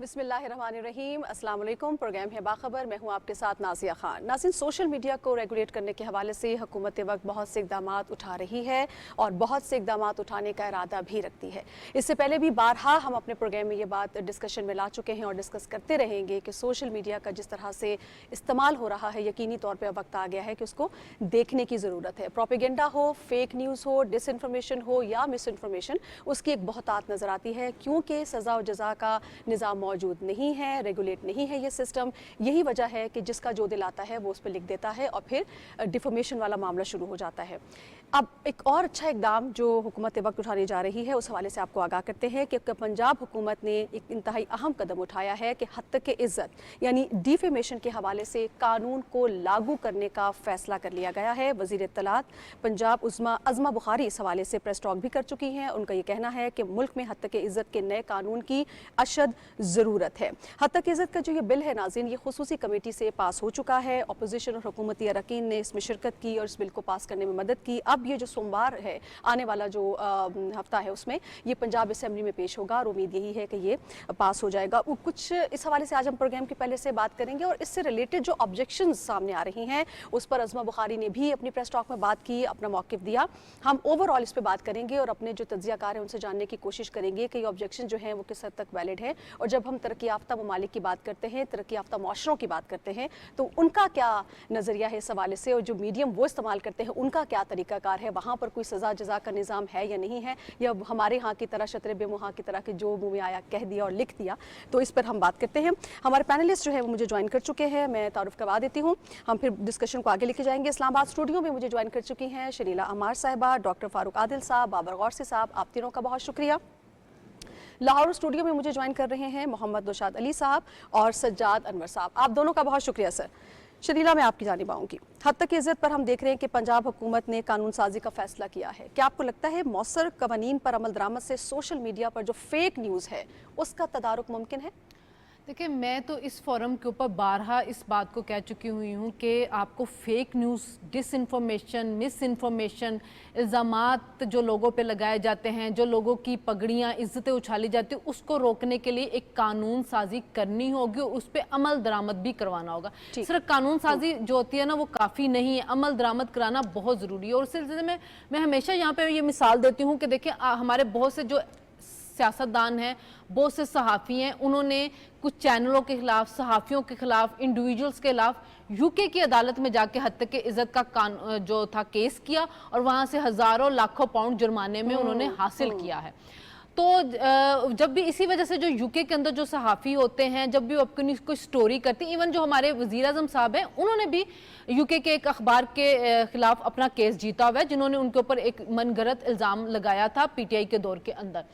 बिस्मिल्लाहिर्रहमानिर्रहीम। अस्सलाम वालेकुम। प्रोग्राम है बाखबर, मैं हूं आपके साथ नाजिया खान। नाज़रीन, सोशल मीडिया को रेगुलेट करने के हवाले से हुकूमत वक्त बहुत से इक़दाम उठा रही है और बहुत से इक़दाम उठाने का इरादा भी रखती है। इससे पहले भी बारहा हम अपने प्रोग्राम में ये बात डिस्कशन में ला चुके हैं और डिस्कस करते रहेंगे कि सोशल मीडिया का जिस तरह से इस्तेमाल हो रहा है, यकीनी तौर पर वक्त आ गया है कि उसको देखने की ज़रूरत है। प्रोपेगेंडा हो, फेक न्यूज़ हो, डिसइंफॉर्मेशन हो या मिस इन्फॉर्मेशन, उसकी एक बहुतात नज़र आती है क्योंकि सज़ा व जज़ा का निज़ाम मौजूद नहीं है, रेगुलेट नहीं है ये सिस्टम। यही वजह है कि जिसका जो दिल आता है वो उस पर लिख देता है और फिर डिफॉर्मेशन वाला मामला शुरू हो जाता है। अब एक और अच्छा इक़दाम जो हुकूमत वक्त उठाने जा रही है उस हवाले से आपको आगाह करते हैं कि पंजाब हुकूमत ने एक इंतहाई अहम कदम उठाया है कि हद तक इज़्ज़त यानी डिफेमेशन के हवाले से कानून को लागू करने का फ़ैसला कर लिया गया है। वज़ीर इत्तलात पंजाब अज़मा बुखारी इस हवाले से प्रेस टॉक भी कर चुकी हैं। उनका ये कहना है कि मुल्क में हद तक इज़्ज़त के नए कानून की अशद ज़रूरत है। हद तक इज़्ज़त का जो ये बिल है नाज़रीन, ये खुसूसी कमेटी से पास हो चुका है। अपोजिशन और हुकूमती अरकान ने इसमें शिरकत की और इस बिल को पास करने में मदद की। अब ये जो सोमवार है, आने वाला जो हफ्ता है, उसमें ये पंजाब असेंबली में पेश होगा और उम्मीद यही है कि ये पास हो जाएगा। कुछ इस हवाले से आज हम प्रोग्राम के पहले से बात करेंगे और इससे रिलेटेड जो ऑब्जेक्शंस सामने आ रही हैं उस पर अज़मा बुखारी ने भी अपनी प्रेस टॉक में बात की, अपना मौक़िफ़ दिया। हम ओवरऑल इस पर बात करेंगे और अपने जो तज्ज़ियाकार हैं उनसे जानने की कोशिश करेंगे कि ये ऑब्जेक्शन जो हैं वो किस हद तक वैलिड है। और जब हम तरक्की याफ्ता ममालिक की बात करते हैं, तरक्की याफ्ता मुआशरों की बात करते हैं, तो उनका क्या नज़रिया है इस हवाले से और जो मीडियम वो इस्तेमाल करते हैं उनका क्या तरीक़ाकार है, वहाँ पर कोई सज़ा जज़ा का निज़ाम है या नहीं है, या हमारे यहाँ की तरह शतरे बेमुहा की तरह के जो मुँह में आया कह दिया और लिख दिया। तो इस पर हम बात करते हैं। हमारे पैनलिस्ट जो है वो मुझे ज्वाइन कर चुके हैं, मैं तारुफ करवा देती हूँ, हम फिर डिस्कशन को आगे लेके जाएंगे। इस्लामाबाद स्टूडियो में मुझे ज्वाइन कर चुकी हैं शरीला अमार साहिबा, डॉक्टर फारूक आदिल साहब, बाबर गौरसी साहब, आप तीनों का बहुत शुक्रिया। लाहौर स्टूडियो में मुझे ज्वाइन कर रहे हैं मोहम्मद नौशाद अली साहब और सज्जाद अनवर साहब, आप दोनों का बहुत शुक्रिया सर। शरीला, मैं आपकी जानिब आऊँगी। हद तक इज़्ज़त पर हम देख रहे हैं कि पंजाब हुकूमत ने कानून साजी का फैसला किया है। क्या आपको लगता है मौसर कवानीन पर अमल दरामद से सोशल मीडिया पर जो फेक न्यूज़ है उसका तदारुक मुमकिन है? देखिए, मैं तो इस फोरम के ऊपर बारहा इस बात को कह चुकी हुई हूँ कि आपको fake news, disinformation, misinformation, इल्ज़ामात जो लोगों पे लगाए जाते हैं, जो लोगों की पगड़ियाँ, इज़्ज़तें उछाली जाती हैं, उसको रोकने के लिए एक कानून साजी करनी होगी, उस पर अमल दरामद भी करवाना होगा। सिर्फ कानून साजी जो होती है ना वो काफ़ी नहीं है, अमल दरामद कराना बहुत ज़रूरी है। और इस सिलसिले में मैं हमेशा यहाँ पर ये मिसाल देती हूँ कि देखिए हमारे बहुत से जो सियासतदान हैं, बहुत से सहाफ़ी हैं, उन्होंने कुछ चैनलों के खिलाफ, सहाफ़ियों के खिलाफ, इंडिविजुअल्स के खिलाफ यूके की अदालत में जाके हद तक इज़्ज़त का जो था केस किया और वहाँ से हज़ारों लाखों पाउंड जुर्माने में उन्होंने हासिल किया है। तो जब भी इसी वजह से जो यूके के अंदर जो सहाफ़ी होते हैं, जब भी वो अपनी कोई स्टोरी करते हैं, इवन जो हमारे वज़ीर आज़म साहब हैं उन्होंने भी यूके के एक अखबार के खिलाफ अपना केस जीता हुआ है, जिन्होंने उनके ऊपर एक मनगढ़ंत इल्ज़ाम लगाया था पीटीआई के दौर के अंदर।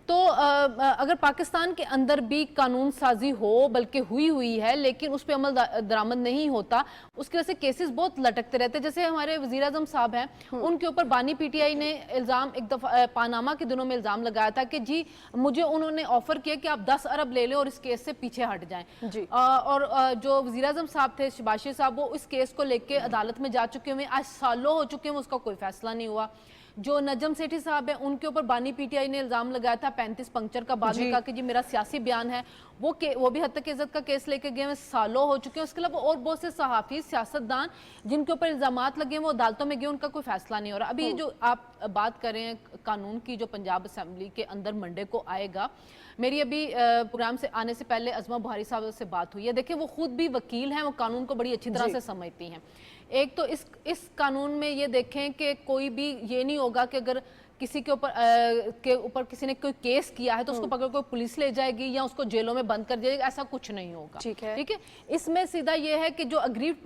तो अगर पाकिस्तान के अंदर भी कानून साजी हो, बल्कि हुई है, लेकिन उस पर अमल दरामद नहीं होता, उसकी वजह से केसेस बहुत लटकते रहते हैं। जैसे हमारे वज़ीर आज़म साहब हैं, उनके ऊपर बानी पीटीआई ने इल्ज़ाम एक दफ़ा पानामा के दिनों में इल्ज़ाम लगाया था कि जी मुझे उन्होंने ऑफ़र किया कि आप 10 अरब ले लें और इस केस से पीछे हट जाएँ। और जो वज़ीर आज़म साहब थे शबाशी साहब, वो इस केस को लेकर अदालत में जा चुके हुए, आज सालों हो चुके हैं, उसका कोई फैसला नहीं हुआ। जो नजम सेठी साहब हैं, उनके ऊपर बानी पीटीआई ने इल्ज़ाम लगाया था 35 पंक्चर का, बाद में कहा कि जी मेरा सियासी बयान है, वो भी हद तक इज़्ज़त का केस लेके गए हैं, सालों हो चुके हैं। उसके अलावा और बहुत से सहाफ़ी, सियासतदान जिनके ऊपर इल्ज़ामात लगे हैं, वो अदालतों में गए, उनका कोई फैसला नहीं हो रहा। अभी जो आप बात कर रहे हैं कानून की, जो पंजाब असेंबली के अंदर मंडे को आएगा, मेरी अभी प्रोग्राम से आने से पहले अज़मा बुखारी साहब से बात हुई है। देखिए, वो खुद भी वकील हैं, वो कानून को बड़ी अच्छी तरह से समझती हैं। एक तो इस कानून में ये देखें कि कोई भी ये नहीं होगा कि अगर किसी के ऊपर किसी ने कोई केस किया है तो उसको पकड़ कोई पुलिस ले जाएगी या उसको जेलों में बंद कर दिया जाएगा, ऐसा कुछ नहीं होगा। ठीक है। इसमें सीधा ये है कि जो अग्रीव्ड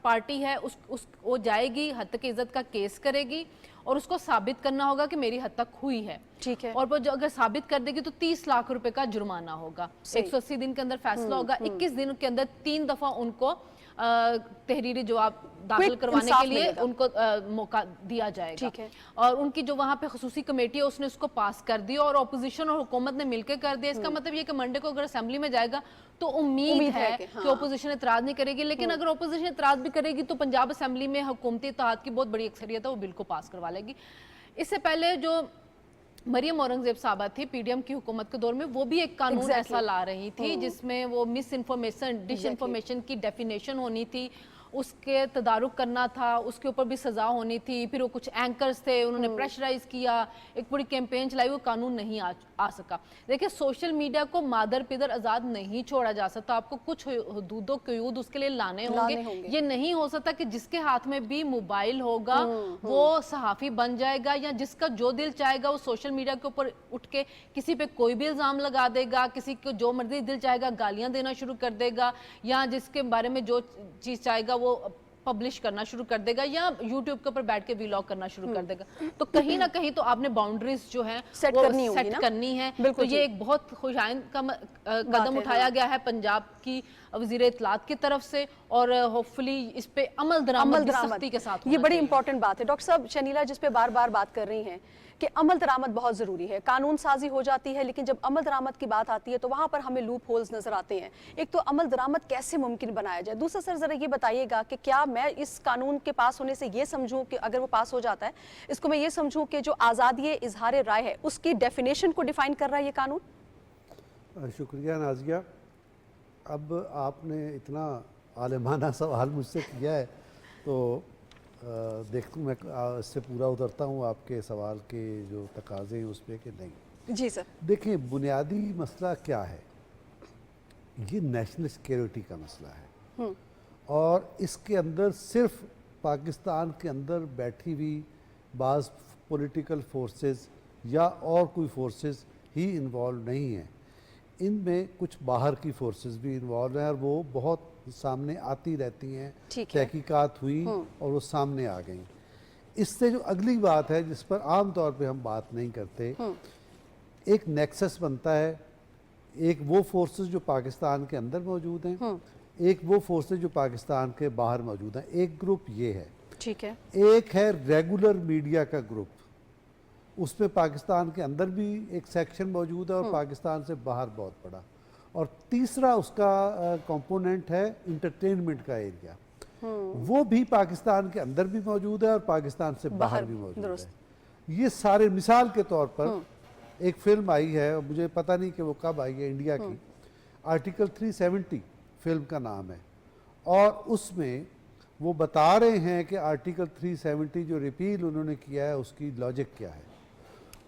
पार्टी है वो जाएगी, हद तक इज़्ज़त का केस करेगी और उसको साबित करना होगा कि मेरी हद तक हुई है। ठीक है। और वो जो अगर साबित कर देगी तो 30 लाख रुपए का जुर्माना होगा। 180 दिन के अंदर फैसला होगा। 21 दिन के अंदर 3 दफा उनको तहरीरी जवाब दाखिल करवाने के लिए उनको मौका दिया जाएगा। ठीक है। और उनकी जो वहाँ पे खसूसी कमेटी है उसने उसको पास कर दिया और अपोजिशन और हुकूमत ने मिलकर कर दिया। इसका मतलब ये कि मंडे को अगर असेंबली में जाएगा तो उम्मीद है कि अपोजिशन इतराज नहीं करेगी, लेकिन अगर अपोजिशन इतराज भी करेगी तो पंजाब असेंबली में हुकूमती इत्तेहाद की बहुत बड़ी अक्सरियत है, वो बिल को पास करवा लेगी। इससे पहले जो मरियम औरंगजेब साहबा थी पीडीएम की हुकूमत के दौर में, वो भी एक कानून Exactly. ऐसा ला रही थी जिसमें वो मिस इन्फॉर्मेशन डिस इन्फॉर्मेशन की डेफिनेशन होनी थी, उसके तदारुक करना था, उसके ऊपर भी सजा होनी थी। फिर वो कुछ एंकर्स थे, उन्होंने प्रेशराइज किया, एक पूरी कैंपेन चलाई, वो कानून नहीं आ सका। देखिए सोशल मीडिया को मादर पिदर आज़ाद नहीं छोड़ा जा सकता, आपको कुछ हदूदों क़यूद उसके लिए लाने होंगे। ये नहीं हो सकता कि जिसके हाथ में भी मोबाइल होगा वो सहाफ़ी बन जाएगा, या जिसका जो दिल चाहेगा वो सोशल मीडिया के ऊपर उठ के किसी पे कोई भी इल्ज़ाम लगा देगा, किसी को जो मर्जी दिल चाहेगा गालियां देना शुरू कर देगा, या जिसके बारे में जो चीज़ चाहेगा वो पब्लिश करना शुरू कर देगा, या यूट्यूब के ऊपर बैठ के व्लॉग करना शुरू कर देगा। तो कहीं ना कहीं तो आपने बाउंड्रीज जो है सेट वो करनी होगी सेट ना? करनी है। बिल्कुल तो जी। ये एक बहुत खुशाइंद का कदम उठाया गया है पंजाब की वज़ीर इत्तलात की तरफ से, और होपफुली इस पे अमल दरामद भी सख्ती के साथ ये होना बड़ी चाहिए। इंपॉर्टेंट बात है डॉक्टर साहब। शनीला जिस पे बार बार बात कर रही हैं कि अमल दरामद बहुत ज़रूरी है, कानून साजी हो जाती है, लेकिन जब अमल दरामद की बात आती है तो वहाँ पर हमें लूप होल्स नज़र आते हैं। एक तो अमल दरामद कैसे मुमकिन बनाया जाए, दूसरा सर ज़रा ये बताइएगा कि क्या मैं इस कानून के पास होने से ये समझूं कि अगर वो पास हो जाता है, इसको मैं ये समझूं कि जो आज़ादी इजहार राय है उसकी डेफिनेशन को डिफाइन कर रहा है ये कानून? शुक्रिया नाजिया। अब आपने इतना आलिमाना सवाल मुझसे किया है तो देखता हूँ मैं इससे पूरा उतरता हूँ आपके सवाल के जो तकाजे हैं उस पर कि नहीं। जी सर। देखें, बुनियादी मसला क्या है, ये नेशनल सिक्योरिटी का मसला है, और इसके अंदर सिर्फ पाकिस्तान के अंदर बैठी हुई बाज़ पॉलिटिकल फोर्सेस या और कोई फोर्सेस ही इन्वॉल्व नहीं हैं, इनमें कुछ बाहर की फोर्सेस भी इन्वॉल्व हैं, और वो बहुत सामने आती रहती हैं। तहकीकात हुई और वो सामने आ गई। इससे जो अगली बात है जिस पर आम तौर पे हम बात नहीं करते, एक नेक्सस बनता है। एक वो फोर्सेस जो पाकिस्तान के अंदर मौजूद हैं, एक वो फोर्सेस जो पाकिस्तान के बाहर मौजूद हैं। एक ग्रुप ये है, ठीक है। एक है रेगुलर मीडिया का ग्रुप, उसमें पाकिस्तान के अंदर भी एक सेक्शन मौजूद है और पाकिस्तान से बाहर बहुत बड़ा। और तीसरा उसका कंपोनेंट है इंटरटेनमेंट का एरिया, वो भी पाकिस्तान के अंदर भी मौजूद है और पाकिस्तान से बाहर भी मौजूद है। ये सारे, मिसाल के तौर पर एक फिल्म आई है, मुझे पता नहीं कि वो कब आई है, इंडिया की, आर्टिकल 370 फिल्म का नाम है, और उसमें वो बता रहे हैं कि आर्टिकल 370 जो रिपील उन्होंने किया है उसकी लॉजिक क्या है,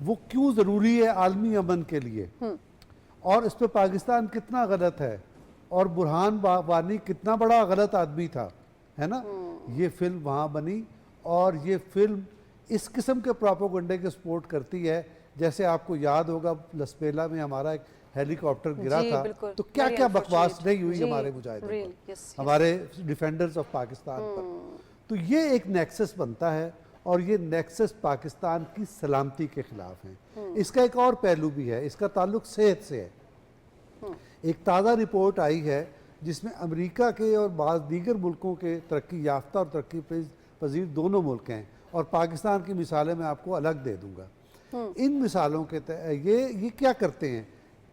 वो क्यों ज़रूरी है आलमी अमन के लिए, और इस पर पाकिस्तान कितना गलत है, और बुरहान वानी कितना बड़ा गलत आदमी था, है ना। ये फिल्म वहाँ बनी, और ये फिल्म इस किस्म के प्रोपेगेंडे के सपोर्ट करती है। जैसे आपको याद होगा लसपेला में हमारा एक हेलीकॉप्टर गिरा था, तो क्या क्या बकवास नहीं हुई हमारे मुजाहिदों पर, हमारे डिफेंडर्स ऑफ पाकिस्तान पर। तो ये एक नेक्सस बनता है, और ये नेक्सस पाकिस्तान की सलामती के खिलाफ है। इसका एक और पहलू भी है, इसका ताल्लुक सेहत से है। एक ताज़ा रिपोर्ट आई है जिसमें अमेरिका के और बाज़ दीगर मुल्कों के तरक्की याफ्ता और तरक्की पजीर दोनों मुल्क हैं, और पाकिस्तान की मिसालें मैं आपको अलग दे दूंगा। इन मिसालों के ये क्या करते हैं,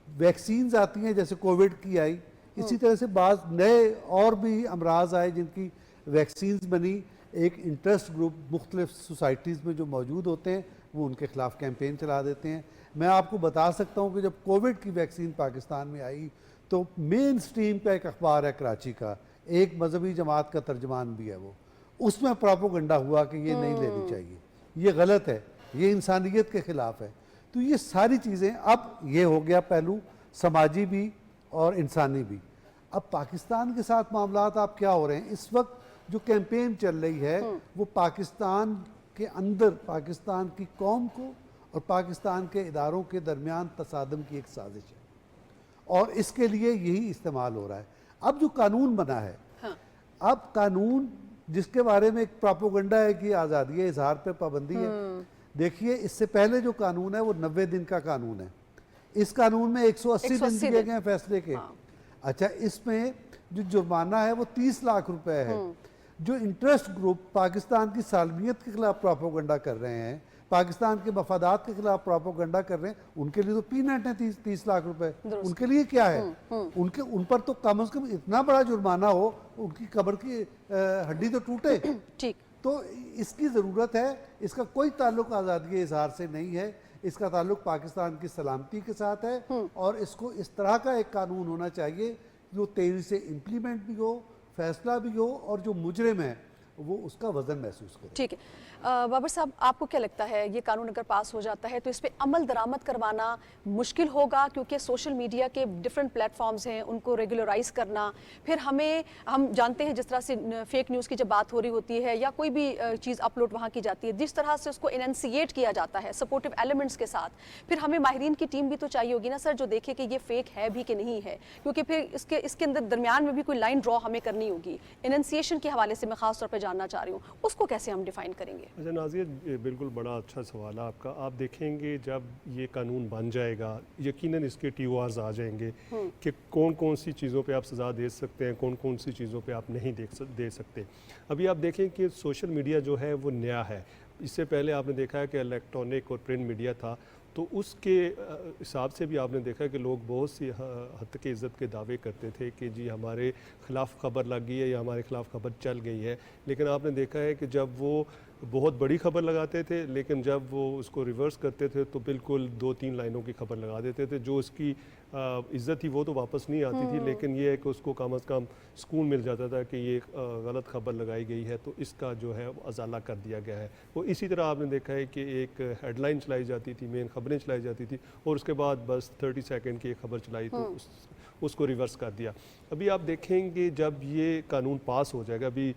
वैक्सीन्स आती हैं, जैसे कोविड की आई, इसी तरह से बाज़ नए और भी अमराज आए जिनकी वैक्सीन्स बनी। एक इंटरेस्ट ग्रुप मुख्तलिफ सोसाइटीज़ में जो मौजूद होते हैं वो उनके खिलाफ कैंपेन चला देते हैं। मैं आपको बता सकता हूँ कि जब कोविड की वैक्सीन पाकिस्तान में आई तो मेन स्ट्रीम का एक अखबार है कराची का, एक मजहबी जमात का तर्जमान भी है, वो उसमें प्रोपेगेंडा हुआ कि ये नहीं लेनी चाहिए, ये गलत है, ये इंसानियत के ख़िलाफ़ है। तो ये सारी चीज़ें, अब ये हो गया पहलू समाजी भी और इंसानी भी। अब पाकिस्तान के साथ मामलात आप क्या हो रहे हैं, इस वक्त जो कैंपेन चल रही है वो पाकिस्तान के अंदर पाकिस्तान की कौम को और पाकिस्तान के इदारों के दरमियान तसादम की एक साजिश है, और इसके लिए यही इस्तेमाल हो रहा है। अब जो कानून बना है, अब कानून जिसके बारे में एक प्रोपेगेंडा है कि आज़ादी इजहार पे पाबंदी है, देखिए इससे पहले जो कानून है वो 90 दिन का कानून है, इस कानून में 180 दिन दिए गए हैं फैसले के। अच्छा, इसमें जो जुर्माना है वो 30 लाख रुपए है। जो इंटरेस्ट ग्रुप पाकिस्तान की सालमियत के खिलाफ प्रोपेगेंडा कर रहे हैं, पाकिस्तान के मफादात के खिलाफ प्रोपेगेंडा कर रहे हैं, उनके लिए तो पीनट है 30 लाख रुपए। उनके लिए क्या है, उनके उन पर तो कम से कम इतना बड़ा जुर्माना हो, उनकी कब्र की हड्डी तो टूटे। ठीक। तो इसकी ज़रूरत है, इसका कोई ताल्लुक आज़ादी इजहार से नहीं है। اس کا تعلق پاکستان کی سلامتی کے ساتھ ہے اور اس کو اس طرح کا ایک قانون ہونا چاہیے جو تیزی سے امپلیمنٹ بھی ہو, فیصلہ بھی ہو اور جو مجرم ہے وہ اس کا وزن محسوس کرے. ٹھیک ہے بابر صاحب, آپ کو کیا لگتا ہے یہ قانون اگر پاس ہو جاتا ہے تو اس پہ عمل درآمد کروانا مشکل ہوگا, کیونکہ سوشل میڈیا کے ڈفرینٹ پلیٹ فارمز ہیں, ان کو ریگولرائز کرنا, پھر ہم جانتے ہیں جس طرح سے فیک نیوز کی جب بات ہو رہی ہوتی ہے یا کوئی بھی چیز اپلوڈ وہاں کی جاتی ہے, جس طرح سے اس کو انینسیٹ کیا جاتا ہے سپورٹیو ایلیمنٹس کے ساتھ, پھر ہمیں ماہرین کی ٹیم بھی تو چاہیے ہوگی نا سر جو دیکھے کہ یہ فیک ہے بھی کہ نہیں ہے, کیونکہ پھر اس کے اندر درمیان میں بھی کوئی لائن ڈرا ہمیں کرنی ہوگی. انینسیشن کے حوالے سے میں خاص طور پہ جاننا چاہ رہی ہوں, اس کو کیسے ہم ڈیفائن کریں گے؟ اچھا ناظر, بالکل بڑا اچھا سوال ہے آپ کا. آپ دیکھیں گے جب یہ قانون بن جائے گا یقیناً اس کے TORs آ جائیں گے کہ کون کون سی چیزوں پہ آپ سزا دے سکتے ہیں, کون کون سی چیزوں پہ آپ نہیں دے سکتے. ابھی آپ دیکھیں کہ سوشل میڈیا جو ہے وہ نیا ہے. اس سے پہلے آپ نے دیکھا ہے کہ الیکٹرانک اور پرنٹ میڈیا تھا, تو اس کے حساب سے بھی آپ نے دیکھا کہ لوگ بہت سی حد کے عزت کے دعوے کرتے تھے کہ جی ہمارے خلاف خبر لگ گئی ہے یا ہمارے خلاف خبر چل گئی ہے. لیکن آپ نے دیکھا ہے کہ جب وہ بہت بڑی خبر لگاتے تھے لیکن جب وہ اس کو ریورس کرتے تھے تو بالکل 2-3 لائنوں کی خبر لگا دیتے تھے. جو اس کی عزت تھی وہ تو واپس نہیں آتی تھی, لیکن یہ ہے کہ اس کو کم از کم سکون مل جاتا تھا کہ یہ غلط خبر لگائی گئی ہے تو اس کا جو ہے ازالہ کر دیا گیا ہے. وہ اسی طرح آپ نے دیکھا ہے کہ ایک ہیڈ لائن چلائی جاتی تھی, مین خبریں چلائی جاتی تھی اور اس کے بعد بس 30 سیکنڈ کی ایک خبر چلائی تو اس کو ریورس کر دیا. ابھی آپ دیکھیں گے جب یہ قانون پاس ہو جائے گا, ابھی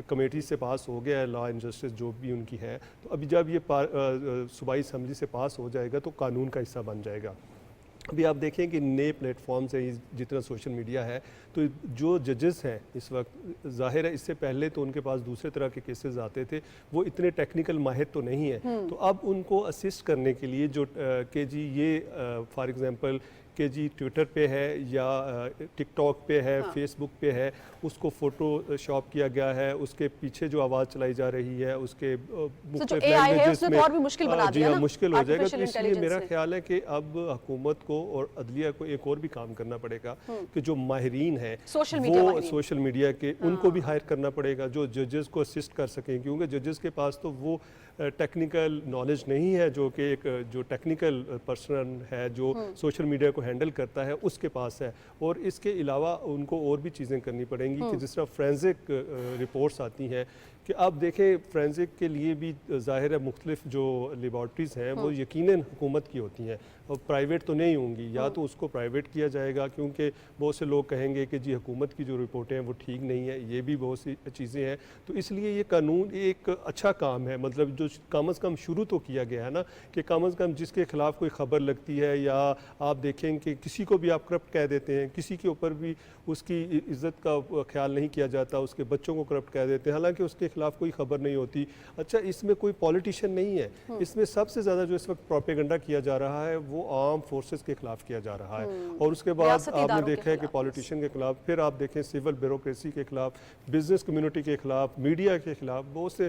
کمیٹی سے پاس ہو گیا ہے لا اینڈ جسٹس جو بھی ان کی ہے, تو ابھی جب یہ صوبائی اسمبلی سے پاس ہو جائے گا تو قانون کا حصہ بن جائے گا. ابھی آپ دیکھیں کہ نئے پلیٹ فارمز ہیں جتنا سوشل میڈیا ہے, تو جو ججز ہیں اس وقت, ظاہر ہے اس سے پہلے تو ان کے پاس دوسرے طرح کے کیسز آتے تھے, وہ اتنے ٹیکنیکل ماہر تو نہیں ہیں, تو اب ان کو اسسٹ کرنے کے لیے جو کہ جی یہ فار ایگزامپل کہ جی ٹویٹر پہ ہے یا ٹک ٹاک پہ ہے, فیس بک پہ ہے, اس کو فوٹو شاپ کیا گیا ہے, اس کے پیچھے جو آواز چلائی جا رہی ہے اس کے مختلف لینگویجز میں جی ہاں مشکل ہو جائے گا. تو اس لیے میرا خیال ہے کہ اب حکومت کو اور عدلیہ کو ایک اور بھی کام کرنا پڑے گا کہ جو ماہرین ہیں وہ سوشل میڈیا کے, ان کو بھی ہائر کرنا پڑے گا جو ججز کو اسسٹ کر سکیں, کیونکہ ججز کے پاس تو وہ ٹیکنیکل نالج نہیں ہے جو کہ ایک جو ٹیکنیکل پرسن ہے جو سوشل میڈیا کو ہینڈل کرتا ہے اس کے پاس ہے. اور اس کے علاوہ ان کو اور بھی چیزیں کرنی پڑیں گی کہ جس طرح فرینزک رپورٹس آتی ہیں کہ آپ دیکھیں فرینزک کے لیے بھی ظاہر ہے مختلف جو لیبارٹریز ہیں وہ یقیناً حکومت کی ہوتی ہیں اور پرائیویٹ تو نہیں ہوں گی, یا تو اس کو پرائیویٹ کیا جائے گا کیونکہ بہت سے لوگ کہیں گے کہ جی حکومت کی جو رپورٹیں ہیں وہ ٹھیک نہیں ہیں, یہ بھی بہت سی چیزیں ہیں. تو اس لیے یہ قانون ایک اچھا کام ہے, مطلب جو کم از کم شروع تو کیا گیا ہے نا کہ کم از کم جس کے خلاف کوئی خبر لگتی ہے یا آپ دیکھیں کہ کسی کو بھی آپ کرپٹ کہہ دیتے ہیں, کسی کے اوپر بھی اس کی عزت کا خیال نہیں کیا جاتا, اس کے بچوں کو کرپٹ کہہ دیتے ہیں حالانکہ اس کے خلاف کوئی خبر نہیں ہوتی. اچھا اس میں کوئی پولیٹیشین نہیں ہے, اس میں سب سے زیادہ جو اس وقت پروپیگنڈا کیا جا رہا ہے وہ عام فورسز کے خلاف کیا جا رہا ہے, اور اس کے بعد آپ نے دیکھا ہے کہ پولیٹیشین کے خلاف, پھر آپ دیکھیں سول بیوروکریسی کے خلاف, بزنس کمیونٹی کے خلاف, میڈیا کے خلاف, بہت سے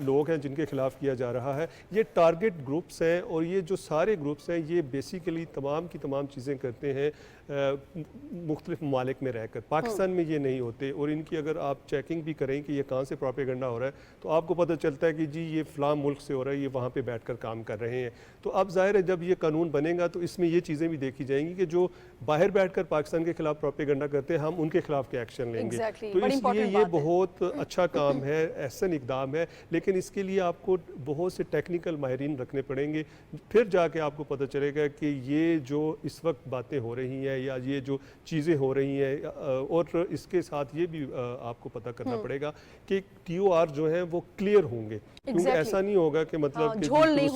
لوگ ہیں جن کے خلاف کیا جا رہا ہے. یہ ٹارگٹ گروپس ہیں اور یہ جو سارے گروپس ہیں یہ بیسیکلی تمام کی تمام چیزیں کرتے ہیں مختلف ممالک میں رہ کر. پاکستان میں یہ نہیں ہوتے, اور ان کی اگر آپ چیکنگ بھی کریں کہ یہ کہاں سے پروپیگنڈا ہو رہا ہے تو آپ کو پتہ چلتا ہے کہ جی یہ فلاں ملک سے ہو رہا ہے, یہ وہاں پہ بیٹھ کر کام کر رہے ہیں. تو اب ظاہر ہے جب یہ قانون بنے گا تو اس میں یہ چیزیں بھی دیکھی جائیں گی کہ جو باہر بیٹھ کر پاکستان کے خلاف پروپیگنڈا کرتے ہیں ہم ان کے خلاف کیا ایکشن لیں گے. تو اس لیے یہ بہت اچھا کام ہے, احسن اقدام ہے, لیکن اس کے لیے آپ کو بہت سے ٹیکنیکل ماہرین رکھنے پڑیں گے, پھر جا کے آپ کو پتہ چلے گا کہ یہ جو اس وقت باتیں ہو رہی ہیں یا یہ جو چیزیں ہو رہی ہیں, اور اس کے ساتھ یہ بھی آپ کو پتہ کرنا پڑے گا کہ TOR جو ہیں وہ کلیئر ہوں گے, کیونکہ ایسا نہیں ہوگا کہ مطلب کہ جھول نہیں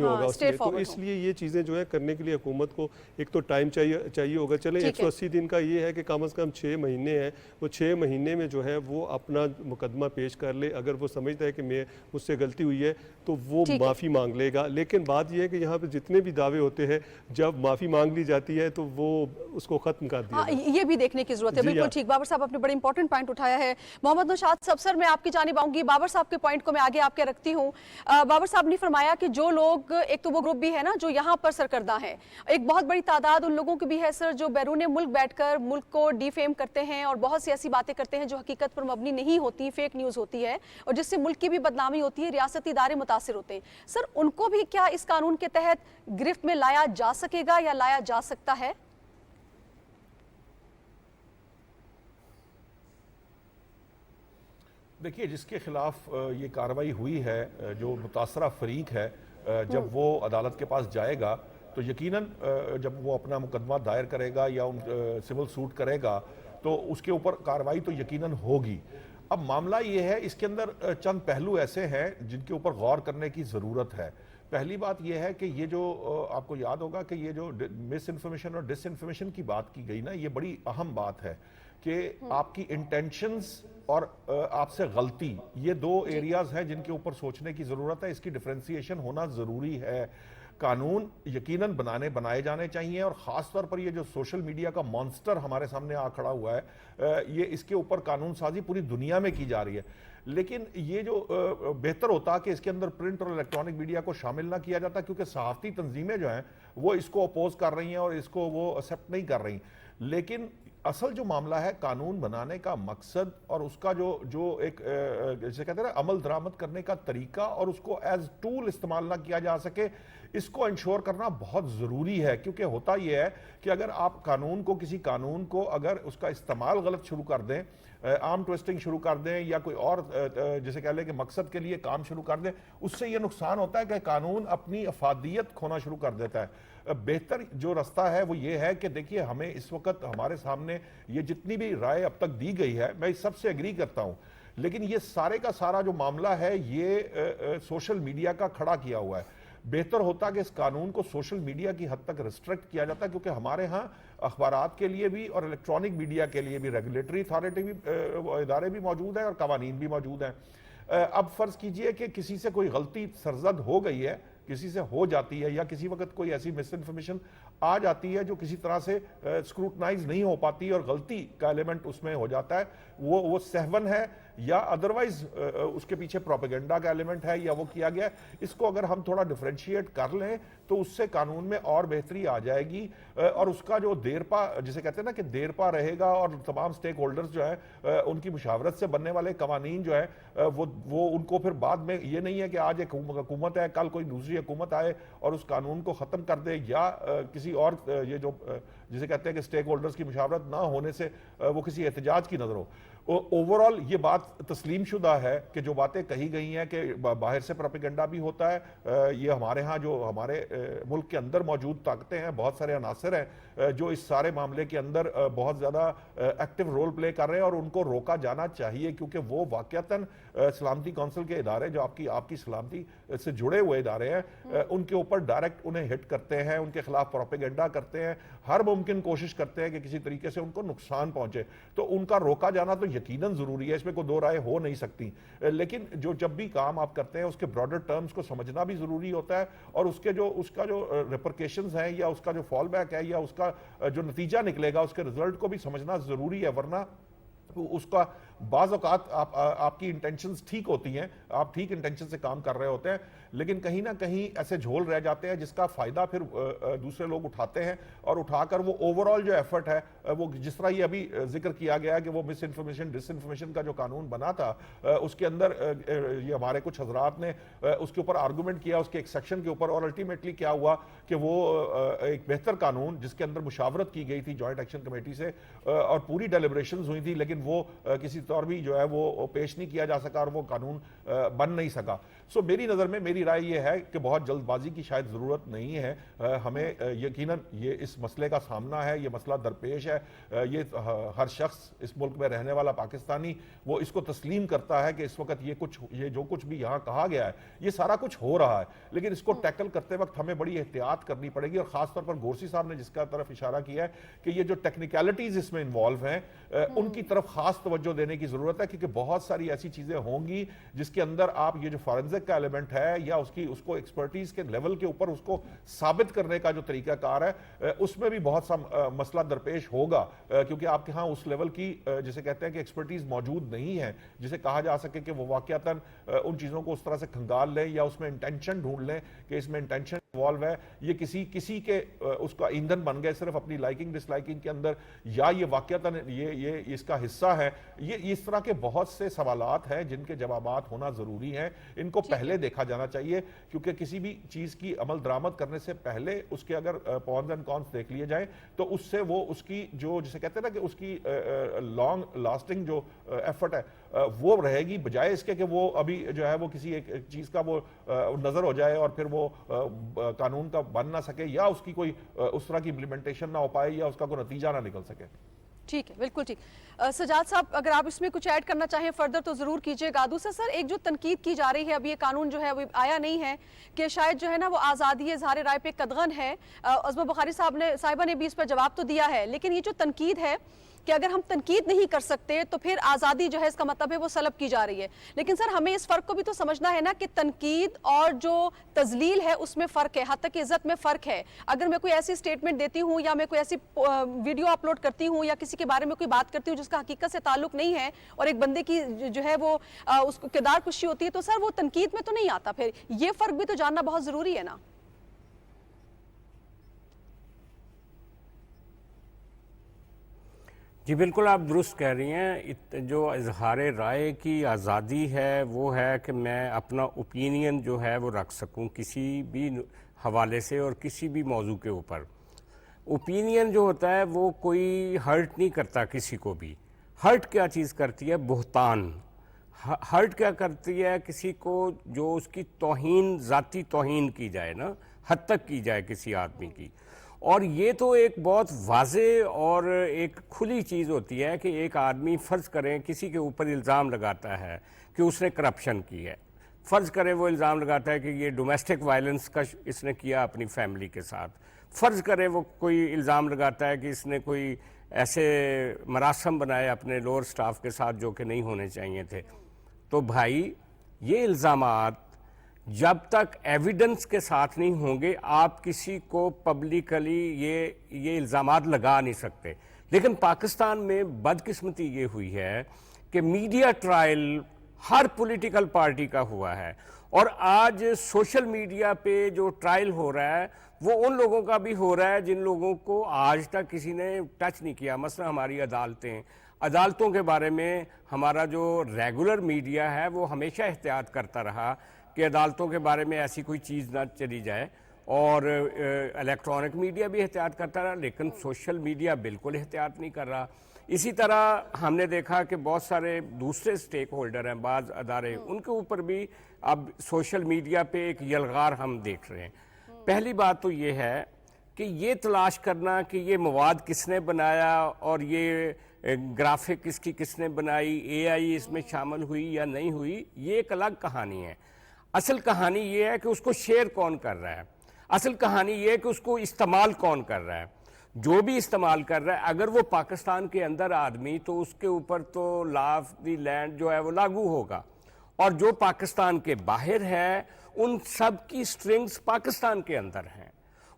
ہوگا اس میں. تو اس لیے یہ چیزیں جو ہے کرنے کے لیے حکومت کو ایک تو ٹائم چاہیے ہوگا. چلیں 180 دن کا یہ ہے کہ کم از کم 6 مہینے ہیں, وہ 6 مہینے میں جو ہے وہ اپنا مقدمہ پیش کر لے. اگر وہ سمجھتا ہے کہ مجھ سے غلطی ہوئی ہے تو وہ معافی مانگ لے گا, لیکن بات یہ ہے کہ یہاں پہ جتنے بھی دعوے ہوتے ہیں جب معافی مانگ لی جاتی ہے تو وہ اس کو ختم کر دیا. یہ بھی دیکھنے کی ضرورت ہے. بالکل ٹھیک, بابر صاحب آپ نے بڑے امپورٹنٹ پوائنٹ اٹھایا ہے. محمد نوشاد صاحب سر میں آپ کی جانب آؤں گی, بابر صاحب کے پوائنٹ کو میں آگے آپ کے رکھتی ہوں. بابر صاحب نے فرمایا کہ جو لوگ एक तो वो ग्रुप भी है ना जो यहाँ पर सरकर्दा है, एक बहुत बड़ी तादाद उन लोगों की भी है सर जो बैरून मुल्क बैठकर मुल्क को डिफेम करते हैं और बहुत सी ऐसी बातें करते हैं जो हकीकत पर मबनी नहीं होती, फेक न्यूज़ होती है और जिससे मुल्क की भी बदनामी होती है, रियासती इदारे मुतासिर होते हैं। सर उनको भी क्या इस कानून के तहत गिरफ्त में लाया जा सकेगा या लाया जा सकता है? देखिए, जिसके खिलाफ ये कार्रवाई हुई है, जो मुतासरा फरीक है, जब वो अदालत के पास जाएगा तो यकीनन जब वो अपना मुकदमा दायर करेगा या सिविल सूट करेगा तो उसके ऊपर कार्रवाई तो यकीनन होगी। अब मामला ये है, इसके अंदर चंद पहलू ऐसे हैं जिनके ऊपर गौर करने की ज़रूरत है। पहली बात यह है कि ये जो आपको याद होगा कि ये जो मिस इन्फॉर्मेशन और डिस इन्फॉर्मेशन की बात की गई ना, ये बड़ी अहम बात है कि आपकी इंटेंशंस और आपसे गलती, ये दो एरियाज हैं जिनके ऊपर सोचने की ज़रूरत है। इसकी डिफरेंशिएशन होना ज़रूरी है। कानून यकीनन बनाए जाने चाहिए और ख़ास तौर पर ये जो सोशल मीडिया का मॉन्स्टर हमारे सामने आ खड़ा हुआ है, ये इसके ऊपर कानून साजी पूरी दुनिया में की जा रही है। लेकिन ये जो बेहतर होता कि इसके अंदर प्रिंट और इलेक्ट्रॉनिक मीडिया को शामिल ना किया जाता, क्योंकि सहाफ़ती तंजीमें जो हैं वो इसको अपोज कर रही हैं और इसको वो एक्सेप्ट नहीं कर रही। लेकिन असल जो मामला है, कानून बनाने का मकसद और उसका जो एक जैसे कहते हैं ना अमल दरामद करने का तरीका और उसको एज टूल इस्तेमाल ना किया जा सके, इसको इंश्योर करना बहुत ज़रूरी है। क्योंकि होता यह है कि अगर आप किसी कानून को अगर उसका इस्तेमाल गलत शुरू कर दें, आर्म ट्विस्टिंग शुरू कर दें या कोई और जैसे कह लें कि मकसद के लिए काम शुरू कर दें, उससे ये नुकसान होता है कि कानून अपनी अफादियत खोना शुरू कर देता है। बेहतर जो रास्ता है वो ये है कि देखिए, हमें इस वक्त हमारे सामने ये जितनी भी राय अब तक दी गई है, मैं इस सबसे एग्री करता हूँ, लेकिन ये सारे का सारा जो मामला है ये सोशल मीडिया का खड़ा किया हुआ है। बेहतर होता कि इस कानून को सोशल मीडिया की हद तक रिस्ट्रिक्ट किया जाता, क्योंकि हमारे यहाँ अखबारात के लिए भी और इलेक्ट्रॉनिक मीडिया के लिए भी रेगुलेटरी अथॉरिटी भी इदारे भी मौजूद हैं और कवानीन भी मौजूद हैं। अब फर्ज कीजिए कि किसी से कोई गलती सरजद हो गई है, किसी से हो जाती है या किसी वक्त कोई ऐसी मिस इन्फॉर्मेशन आ जाती है जो किसी तरह से स्क्रूटनाइज नहीं हो पाती और गलती का एलिमेंट उसमें हो जाता है, वो सहवन है या अदरवाइज उसके पीछे प्रोपेगेंडा का एलिमेंट है या वो किया गया है। इसको अगर हम थोड़ा डिफरेंशिएट कर लें तो उससे कानून में और बेहतरी आ जाएगी और उसका जो देरपा, जिसे कहते हैं ना कि देरपा रहेगा और तमाम स्टेक होल्डर्स जो है उनकी मुशावरत से बनने वाले कवानीन जो है वो उनको फिर बाद में ये नहीं है कि आज एक हुकूमत है, कल कोई दूसरी हुकूमत आए और उस कानून को ख़त्म कर दे या किसी और ये जो जिसे कहते हैं कि स्टेक होल्डर्स की मुशावरत ना होने से वो किसी एहतजाज की नज़र हो। ओवरऑल ये बात तस्लीम शुदा है कि जो बातें कही गई हैं कि बाहर से प्रोपेगेंडा भी होता है, ये हमारे यहाँ जो हमारे मुल्क के अंदर मौजूद ताकतें हैं, बहुत सारे अनासर हैं जो इस सारे मामले के अंदर बहुत ज़्यादा एक्टिव रोल प्ले कर रहे हैं और उनको रोका जाना चाहिए, क्योंकि वो वाक़यातन सलामती कौंसिल के इदारे जो आपकी सलामती से जुड़े हुए इदारे हैं उनके ऊपर डायरेक्ट उन्हें हिट करते हैं, उनके खिलाफ प्रोपेगेंडा करते हैं, हर मुमकिन कोशिश करते हैं कि किसी तरीके से उनको नुकसान पहुंचे। तो उनका रोका जाना तो यकीनन ज़रूरी है, इसमें कोई दो राय हो नहीं सकती। लेकिन जब भी काम आप करते हैं उसके ब्रॉडर टर्म्स को समझना भी ज़रूरी होता है और उसका जो रिपरकेशंस हैं या उसका जो फॉल बैक है या उसका जो नतीजा निकलेगा उसके रिजल्ट को भी समझना ज़रूरी है। वरना उसका बाज़ औक़ात आपकी इंटेंशंस ठीक होती हैं, आप ठीक इंटेंशन से काम कर रहे होते हैं, लेकिन कहीं ना कहीं ऐसे झोल रह जाते हैं जिसका फ़ायदा फिर दूसरे लोग उठाते हैं और उठाकर वो ओवरऑल जो एफर्ट है वो जिस तरह ये अभी जिक्र किया गया है कि वो मिस इन्फॉर्मेशन डिस इन्फॉर्मेशन का जो कानून बना था उसके अंदर ये हमारे कुछ हजरात ने उसके ऊपर आर्गूमेंट किया उसके एक सेक्शन के ऊपर और अल्टीमेटली क्या हुआ कि वो एक बेहतर कानून जिसके अंदर मुशावरत की गई थी जॉइंट एक्शन कमेटी से और पूरी डेलिब्रेशंस हुई थी, लेकिन वो किसी तौर भी जो है वो पेश नहीं किया जा सका और वो कानून बन नहीं सका। सो मेरी नज़र में मेरी राय ये है कि बहुत जल्दबाजी की शायद ज़रूरत नहीं है। हमें यकीनन ये इस मसले का सामना है, ये मसला दरपेश है, ये हर शख्स इस मुल्क में रहने वाला पाकिस्तानी वो इसको तस्लीम करता है कि इस वक्त ये जो कुछ भी यहाँ कहा गया है ये सारा कुछ हो रहा है, लेकिन इसको टैकल करते वक्त हमें बड़ी एहतियात करनी पड़ेगी। और ख़ासतौर पर गोरसी साहब ने जिसका तरफ इशारा किया है कि ये जो टेक्निकलिटीज़ इसमें इन्वॉल्व हैं उनकी तरफ ख़ास तवज्जो देने की ज़रूरत है, क्योंकि बहुत सारी ऐसी चीज़ें होंगी जिसके अंदर आप ये जो फॉरेंसिक تصدیق کا ایلیمنٹ ہے یا اس کو ایکسپرٹیز کے لیول کے اوپر اس کو ثابت کرنے کا جو طریقہ کار ہے اس میں بھی بہت سا مسئلہ درپیش ہوگا، کیونکہ آپ کے ہاں اس لیول کی جسے کہتے ہیں کہ ایکسپرٹیز موجود نہیں ہے جسے کہا جا سکے کہ وہ واقعتاً ان چیزوں کو اس طرح سے کھنگال لیں یا اس میں انٹینشن ڈھونڈ لیں کہ اس میں انٹینشن انوالو ہے، یہ کسی کے اس کا ایندھن بن گئے صرف اپنی لائکنگ ڈس لائکنگ کے اندر، یا یہ واقعتاً یہ اس کا حصہ ہے۔ یہ اس طرح کے بہت سے سوالات ہیں جن کے جوابات ہونا ضروری ہیں، ان کو پہلے دیکھا جانا چاہیے، کیونکہ کسی بھی چیز کی عمل درآمد کرنے سے پہلے اس کے اگر پونز اینڈ کونس دیکھ لیے جائیں تو اس سے وہ اس کی جو جسے کہتے ہیں نا کہ اس کی لانگ لاسٹنگ جو ایفرٹ ہے وہ رہے گی، بجائے اس کے کہ وہ ابھی جو ہے وہ کسی ایک چیز کا وہ نظر ہو جائے اور پھر وہ قانون کا بن نہ سکے یا اس کی کوئی اس طرح کی امپلیمنٹیشن نہ ہو پائے یا اس کا کوئی نتیجہ نہ نکل سکے۔ ٹھیک ہے، بالکل ٹھیک۔ سجاد صاحب اگر آپ اس میں کچھ ایڈ کرنا چاہیں فردر تو ضرور کیجئے گا۔ دوسرا سر، ایک جو تنقید کی جا رہی ہے، ابھی یہ قانون جو ہے وہ آیا نہیں ہے کہ شاید جو ہے نا وہ آزادی اظہار رائے پہ قدغن ہے، عظمہ بخاری صاحبہ نے بھی اس پر جواب تو دیا ہے، لیکن یہ جو تنقید ہے کہ اگر ہم تنقید نہیں کر سکتے تو پھر آزادی جو ہے اس کا مطلب ہے وہ سلب کی جا رہی ہے۔ لیکن سر ہمیں اس فرق کو بھی تو سمجھنا ہے نا کہ تنقید اور جو تذلیل ہے اس میں فرق ہے، حد تک عزت میں فرق ہے۔ اگر میں کوئی ایسی سٹیٹمنٹ دیتی ہوں یا میں کوئی ایسی ویڈیو اپلوڈ کرتی ہوں یا کسی کے بارے میں کوئی بات کرتی ہوں جس کا حقیقت سے تعلق نہیں ہے اور ایک بندے کی جو ہے وہ اس کو کردار کشی ہوتی ہے، تو سر وہ تنقید میں تو نہیں آتا۔ پھر یہ فرق بھی تو جاننا بہت ضروری ہے نا۔ جی بالکل آپ درست کہہ رہی ہیں، جو اظہار رائے کی آزادی ہے وہ ہے کہ میں اپنا اوپینین جو ہے وہ رکھ سکوں کسی بھی حوالے سے اور کسی بھی موضوع کے اوپر۔ اوپینین جو ہوتا ہے وہ کوئی ہرٹ نہیں کرتا کسی کو بھی۔ ہرٹ کیا چیز کرتی ہے؟ بہتان۔ ہرٹ کیا کرتی ہے؟ کسی کو جو اس کی توہین، ذاتی توہین کی جائے نا، حد تک کی جائے کسی آدمی کی۔ اور یہ تو ایک بہت واضح اور ایک کھلی چیز ہوتی ہے کہ ایک آدمی فرض کریں کسی کے اوپر الزام لگاتا ہے کہ اس نے کرپشن کی ہے، فرض کریں وہ الزام لگاتا ہے کہ یہ ڈومیسٹک وائلنس کا اس نے کیا اپنی فیملی کے ساتھ، فرض کریں وہ کوئی الزام لگاتا ہے کہ اس نے کوئی ایسے مراسم بنائے اپنے لوور سٹاف کے ساتھ جو کہ نہیں ہونے چاہیے تھے، تو بھائی یہ الزامات جب تک ایویڈنس کے ساتھ نہیں ہوں گے آپ کسی کو پبلکلی یہ الزامات لگا نہیں سکتے۔ لیکن پاکستان میں بدقسمتی یہ ہوئی ہے کہ میڈیا ٹرائل ہر پولیٹیکل پارٹی کا ہوا ہے، اور آج سوشل میڈیا پہ جو ٹرائل ہو رہا ہے وہ ان لوگوں کا بھی ہو رہا ہے جن لوگوں کو آج تک کسی نے ٹچ نہیں کیا۔ مثلا ہماری عدالتوں کے بارے میں ہمارا جو ریگولر میڈیا ہے وہ ہمیشہ احتیاط کرتا رہا کہ عدالتوں کے بارے میں ایسی کوئی چیز نہ چلی جائے، اور الیکٹرانک میڈیا بھی احتیاط کرتا رہا، لیکن سوشل میڈیا بالکل احتیاط نہیں کر رہا۔ اسی طرح ہم نے دیکھا کہ بہت سارے دوسرے سٹیک ہولڈر ہیں، بعض ادارے، ان کے اوپر بھی اب سوشل میڈیا پہ ایک یلغار ہم دیکھ رہے ہیں۔ پہلی بات تو یہ ہے کہ یہ تلاش کرنا کہ یہ مواد کس نے بنایا اور یہ گرافک اس کی کس نے بنائی، اے آئی اس میں شامل ہوئی یا نہیں ہوئی، یہ ایک الگ کہانی ہے۔ اصل کہانی یہ ہے کہ اس کو شیئر کون کر رہا ہے، اصل کہانی یہ ہے کہ اس کو استعمال کون کر رہا ہے۔ جو بھی استعمال کر رہا ہے اگر وہ پاکستان کے اندر آدمی تو اس کے اوپر تو لا آف دی لینڈ جو ہے وہ لاگو ہوگا، اور جو پاکستان کے باہر ہے ان سب کی سٹرنگز پاکستان کے اندر ہیں،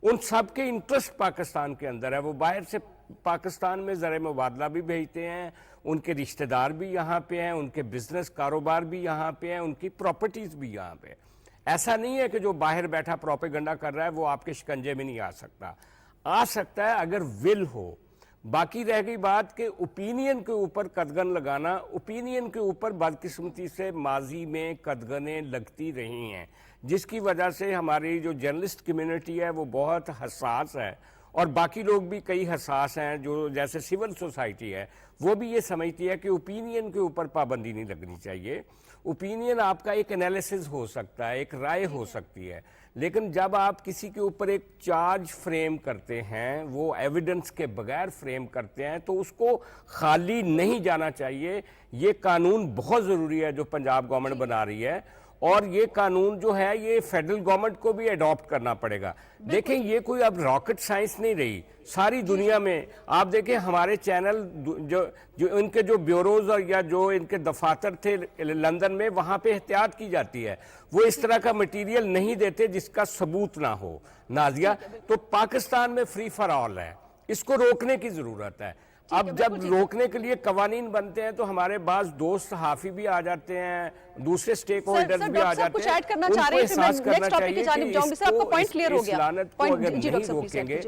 ان سب کے انٹرسٹ پاکستان کے اندر ہے۔ وہ باہر سے پاکستان میں زر مبادلہ بھی بھیجتے ہیں، ان کے رشتہ دار بھی یہاں پہ ہیں، ان کے بزنس کاروبار بھی یہاں پہ ہیں، ان کی پراپرٹیز بھی یہاں پہ۔ ایسا نہیں ہے کہ جو باہر بیٹھا پروپیگنڈا کر رہا ہے وہ آپ کے شکنجے میں نہیں آ سکتا ہے اگر ول ہو۔ باقی رہ گئی بات کہ اوپینین کے اوپر قدغن لگانا، اوپینین کے اوپر بدقسمتی سے ماضی میں قدغنیں لگتی رہی ہیں، جس کی وجہ سے ہماری جو جرنلسٹ کمیونٹی ہے وہ بہت حساس ہے، اور باقی لوگ بھی کئی حساس ہیں، جو جیسے سول سوسائٹی ہے وہ بھی یہ سمجھتی ہے کہ اوپینین کے اوپر پابندی نہیں لگنی چاہیے۔ اوپینین آپ کا ایک انالیسز ہو سکتا ہے، ایک رائے ہو سکتی ہے، لیکن جب آپ کسی کے اوپر ایک چارج فریم کرتے ہیں، وہ ایویڈنس کے بغیر فریم کرتے ہیں، تو اس کو خالی نہیں جانا چاہیے۔ یہ قانون بہت ضروری ہے جو پنجاب گورنمنٹ بنا رہی ہے، اور یہ قانون جو ہے یہ فیڈرل گورنمنٹ کو بھی اڈاپٹ کرنا پڑے گا. دیکھیں یہ کوئی اب راکٹ سائنس نہیں رہی. ساری دنیا میں آپ دیکھیں ہمارے چینل جو ان کے جو بیوروز اور یا جو ان کے دفاتر تھے لندن میں, وہاں پہ احتیاط کی جاتی ہے. وہ اس طرح کا مٹیریل نہیں دیتے جس کا ثبوت نہ ہو. نازیہ, تو پاکستان میں فری فار آل ہے, اس کو روکنے کی ضرورت ہے. اب جب روکنے کے لیے قوانین بنتے ہیں تو ہمارے بعض دوست صحافی بھی آ جاتے ہیں, دوسرے سٹیک ہولڈرز بھی آ جاتے ہیں, ان کو احساس کرنا چاہیے کہ اس لعنت کو اگر نہیں روکیں گے.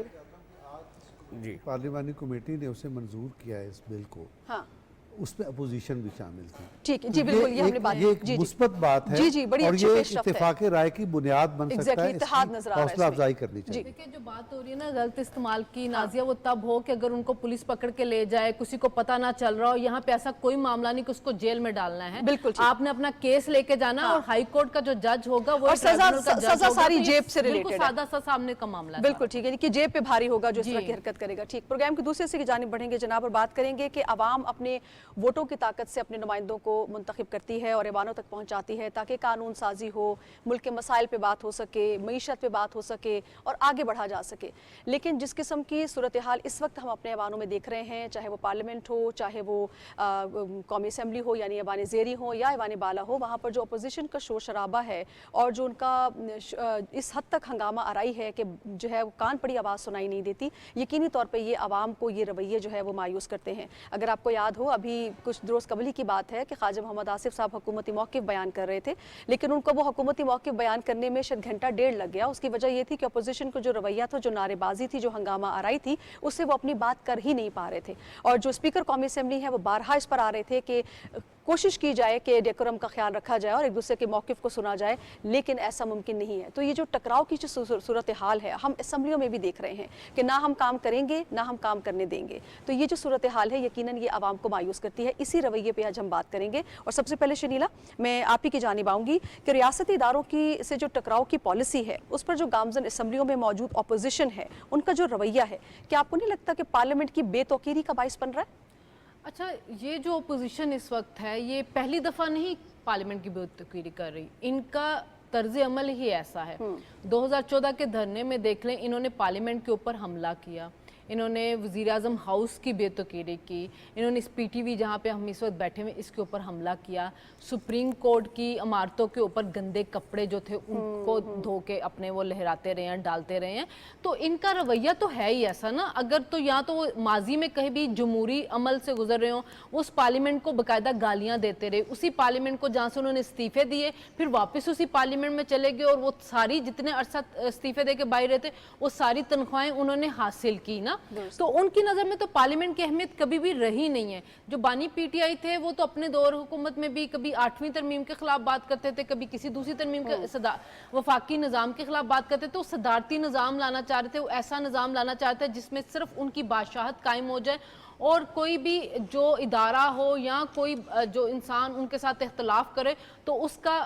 جی, پارلیمانی کمیٹی نے اسے منظور کیا ہے اس بل کو, اس میں اپوزیشن بھی شامل تھی. ٹھیک ہے جی, بالکل یہ ہم نے بات, یہ ایک مثبت بات ہے اور یہ اتفاق رائے کی بنیاد بن سکتا ہے. اتحاد نظر آ رہا ہے, حوصلہ افزائی کرنی چاہیے. دیکھیں جو بات ہو رہی ہے نا غلط استعمال کی, نازیہ, وہ تب ہو کہ اگر ان کو پولیس پکڑ کے لے جائے, کسی کو پتہ نہ چل رہا ہو. یہاں پہ ایسا کوئی معاملہ نہیں کہ اس کو جیل میں ڈالنا ہے. بالکل آپ نے اپنا کیس لے کے جانا, اور ہائی کورٹ کا جو جج ہوگا وہ سزا ساری جیب سے ریلیٹڈ ہے, سادہ سا سامنے کا معاملہ. بالکل ٹھیک ہے کہ جیب پہ بھاری ہوگا جو اس طرح کی حرکت کرے گا. ٹھیک, پروگرام کی دوسرے سے کی جانب بڑھیں گے جناب, اور بات کریں گے کہ عوام اپنے ووٹوں کی طاقت سے اپنے نمائندوں کو منتخب کرتی ہے اور ایوانوں تک پہنچاتی ہے تاکہ قانون سازی ہو, ملک کے مسائل پہ بات ہو سکے, معیشت پہ بات ہو سکے اور آگے بڑھا جا سکے. لیکن جس قسم کی صورتحال اس وقت ہم اپنے ایوانوں میں دیکھ رہے ہیں, چاہے وہ پارلیمنٹ ہو, چاہے وہ قومی اسمبلی ہو یعنی ایوان زیری ہو یا ایوان بالا ہو, وہاں پر جو اپوزیشن کا شور شرابہ ہے اور جو ان کا اس حد تک ہنگامہ آرائی ہے کہ جو ہے وہ کان پڑی آواز سنائی نہیں دیتی, یقینی طور پہ یہ عوام کو یہ رویے جو ہے وہ مایوس کرتے ہیں. اگر آپ کو یاد ہو, ابھی کچھ روز قبل ہی کی بات ہے کہ خواجہ محمد آصف صاحب حکومتی موقف بیان کر رہے تھے, لیکن ان کو وہ حکومتی موقف بیان کرنے میں شاید گھنٹہ ڈیڑھ لگ گیا. اس کی وجہ یہ تھی کہ اپوزیشن کو جو رویہ تھا, جو نعرے بازی تھی, جو ہنگامہ آرائی تھی, اس سے وہ اپنی بات کر ہی نہیں پا رہے تھے. اور جو اسپیکر قومی اسمبلی ہے وہ بارہا اس پر آ رہے تھے کہ کوشش کی جائے کہ ڈیکورم کا خیال رکھا جائے اور ایک دوسرے کے موقف کو سنا جائے, لیکن ایسا ممکن نہیں ہے. تو یہ جو ٹکراؤ کی جو صورتحال ہے ہم اسمبلیوں میں بھی دیکھ رہے ہیں کہ نہ ہم کام کریں گے نہ ہم کام کرنے دیں گے. تو یہ جو صورتحال ہے یقیناً یہ عوام کو مایوس کرتی ہے. اسی رویے پہ آج ہم بات کریں گے. اور سب سے پہلے شنیلا, میں آپ ہی کی جانب آؤں گی کہ ریاستی اداروں کی سے جو ٹکراؤ کی پالیسی ہے اس پر جو گامزن اسمبلیوں میں موجود اپوزیشن ہے ان کا جو رویہ ہے, کیا آپ کو نہیں لگتا کہ پارلیمنٹ کی بے توقیری کا باعث بن رہا ہے؟ اچھا, یہ جو اپوزیشن اس وقت ہے یہ پہلی دفعہ نہیں پارلیمنٹ کی بے توقیری کر رہی, ان کا طرز عمل ہی ایسا ہے. 2014 کے دھرنے میں دیکھ لیں, انہوں نے پارلیمنٹ کے اوپر حملہ کیا, انہوں نے وزیر اعظم ہاؤس کی بے توقیری کی, انہوں نے اس پی ٹی وی جہاں پہ ہم اس وقت بیٹھے ہوئے اس کے اوپر حملہ کیا, سپریم کورٹ کی عمارتوں کے اوپر گندے کپڑے جو تھے ان کو دھو کے اپنے وہ لہراتے رہے ہیں, ڈالتے رہے ہیں. تو ان کا رویہ تو ہے ہی ایسا نا. اگر تو یا تو وہ ماضی میں کہیں بھی جمہوری عمل سے گزر رہے ہوں, اس پارلیمنٹ کو باقاعدہ گالیاں دیتے رہے, اسی پارلیمنٹ کو جہاں سے انہوں نے استعفے دیے پھر واپس اسی پارلیمنٹ میں چلے گئے اور وہ ساری جتنے عرصہ استعفے دے کے باہر رہتے وہ ساری تنخواہیں انہوں نے حاصل کی نا. تو ان کی نظر میں تو پارلیمنٹ کی اہمیت کبھی بھی رہی نہیں ہے. جو بانی پی ٹی آئی تھے وہ تو اپنے دور حکومت میں بھی کبھی 8ویں ترمیم کے خلاف بات کرتے تھے, کبھی کسی دوسری ترمیم کے وفاقی نظام کے خلاف بات کرتے تھے. وہ صدارتی نظام لانا چاہ رہے تھے, وہ ایسا نظام لانا چاہتے تھے جس میں صرف ان کی بادشاہت قائم ہو جائے اور کوئی بھی جو ادارہ ہو یا کوئی جو انسان ان کے ساتھ اختلاف کرے تو اس کا